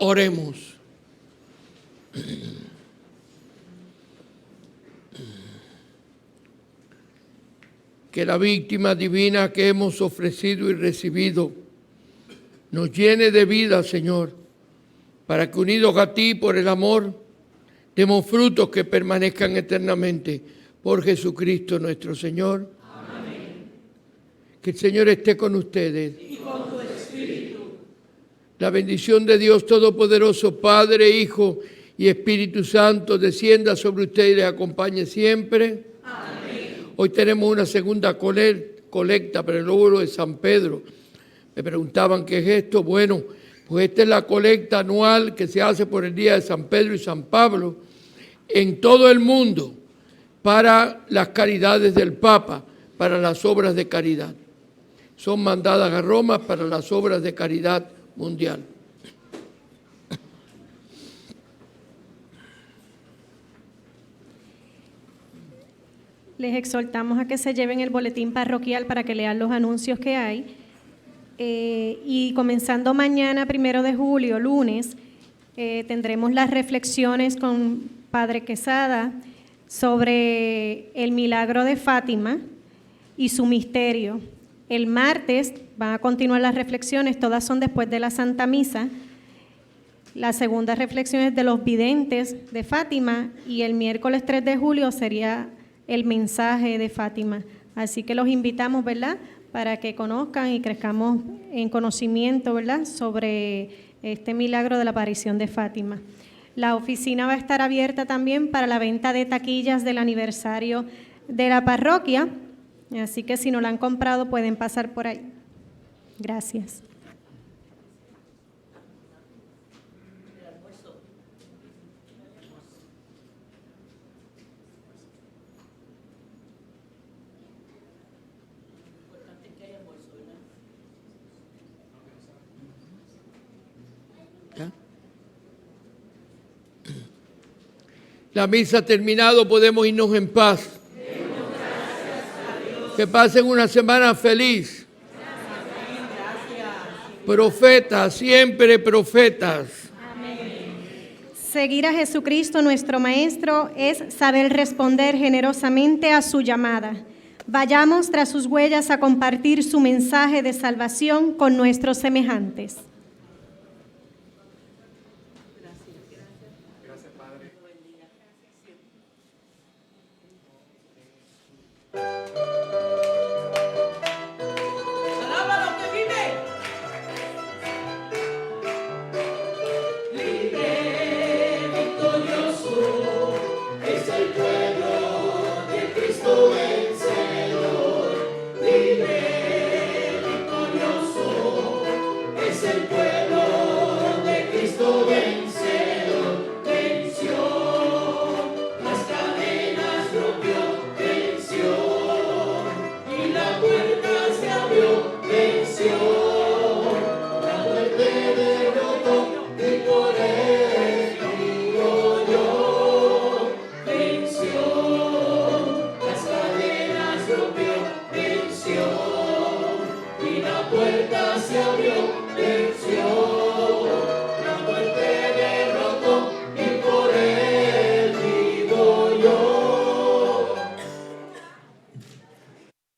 Speaker 6: Oremos. Que la víctima divina que hemos ofrecido y recibido nos llene de vida, Señor, para que unidos a ti por el amor, demos frutos que permanezcan eternamente por Jesucristo nuestro Señor. Amén. Que el Señor esté con ustedes.
Speaker 1: Y con tu espíritu.
Speaker 6: La bendición de Dios Todopoderoso, Padre, Hijo y Espíritu Santo, descienda sobre ustedes y les acompañe siempre.
Speaker 1: Amén.
Speaker 6: Hoy tenemos una segunda colecta para el óvulo de San Pedro. Me preguntaban qué es esto. Bueno, pues esta es la colecta anual que se hace por el día de San Pedro y San Pablo en todo el mundo para las caridades del Papa, para las obras de caridad. Son mandadas a Roma para las obras de caridad mundial.
Speaker 5: Les exhortamos a que se lleven el boletín parroquial para que lean los anuncios que hay. Y comenzando mañana, 1 de julio, lunes, tendremos las reflexiones con Padre Quesada sobre el milagro de Fátima y su misterio. El martes van a continuar las reflexiones, todas son después de la Santa Misa. La segunda reflexión es de los videntes de Fátima y el miércoles 3 de julio sería el mensaje de Fátima. Así que los invitamos, ¿verdad?, para que conozcan y crezcamos en conocimiento, ¿verdad?, sobre este milagro de la aparición de Fátima. La oficina va a estar abierta también para la venta de taquillas del aniversario de la parroquia, así que si no la han comprado pueden pasar por ahí. Gracias.
Speaker 6: La misa ha terminado, podemos irnos en paz. Que pasen una semana feliz. Profetas, siempre profetas.
Speaker 5: Seguir a Jesucristo, nuestro Maestro, es saber responder generosamente a su llamada. Vayamos tras sus huellas a compartir su mensaje de salvación con nuestros semejantes.
Speaker 7: Y la puerta se abrió, venció.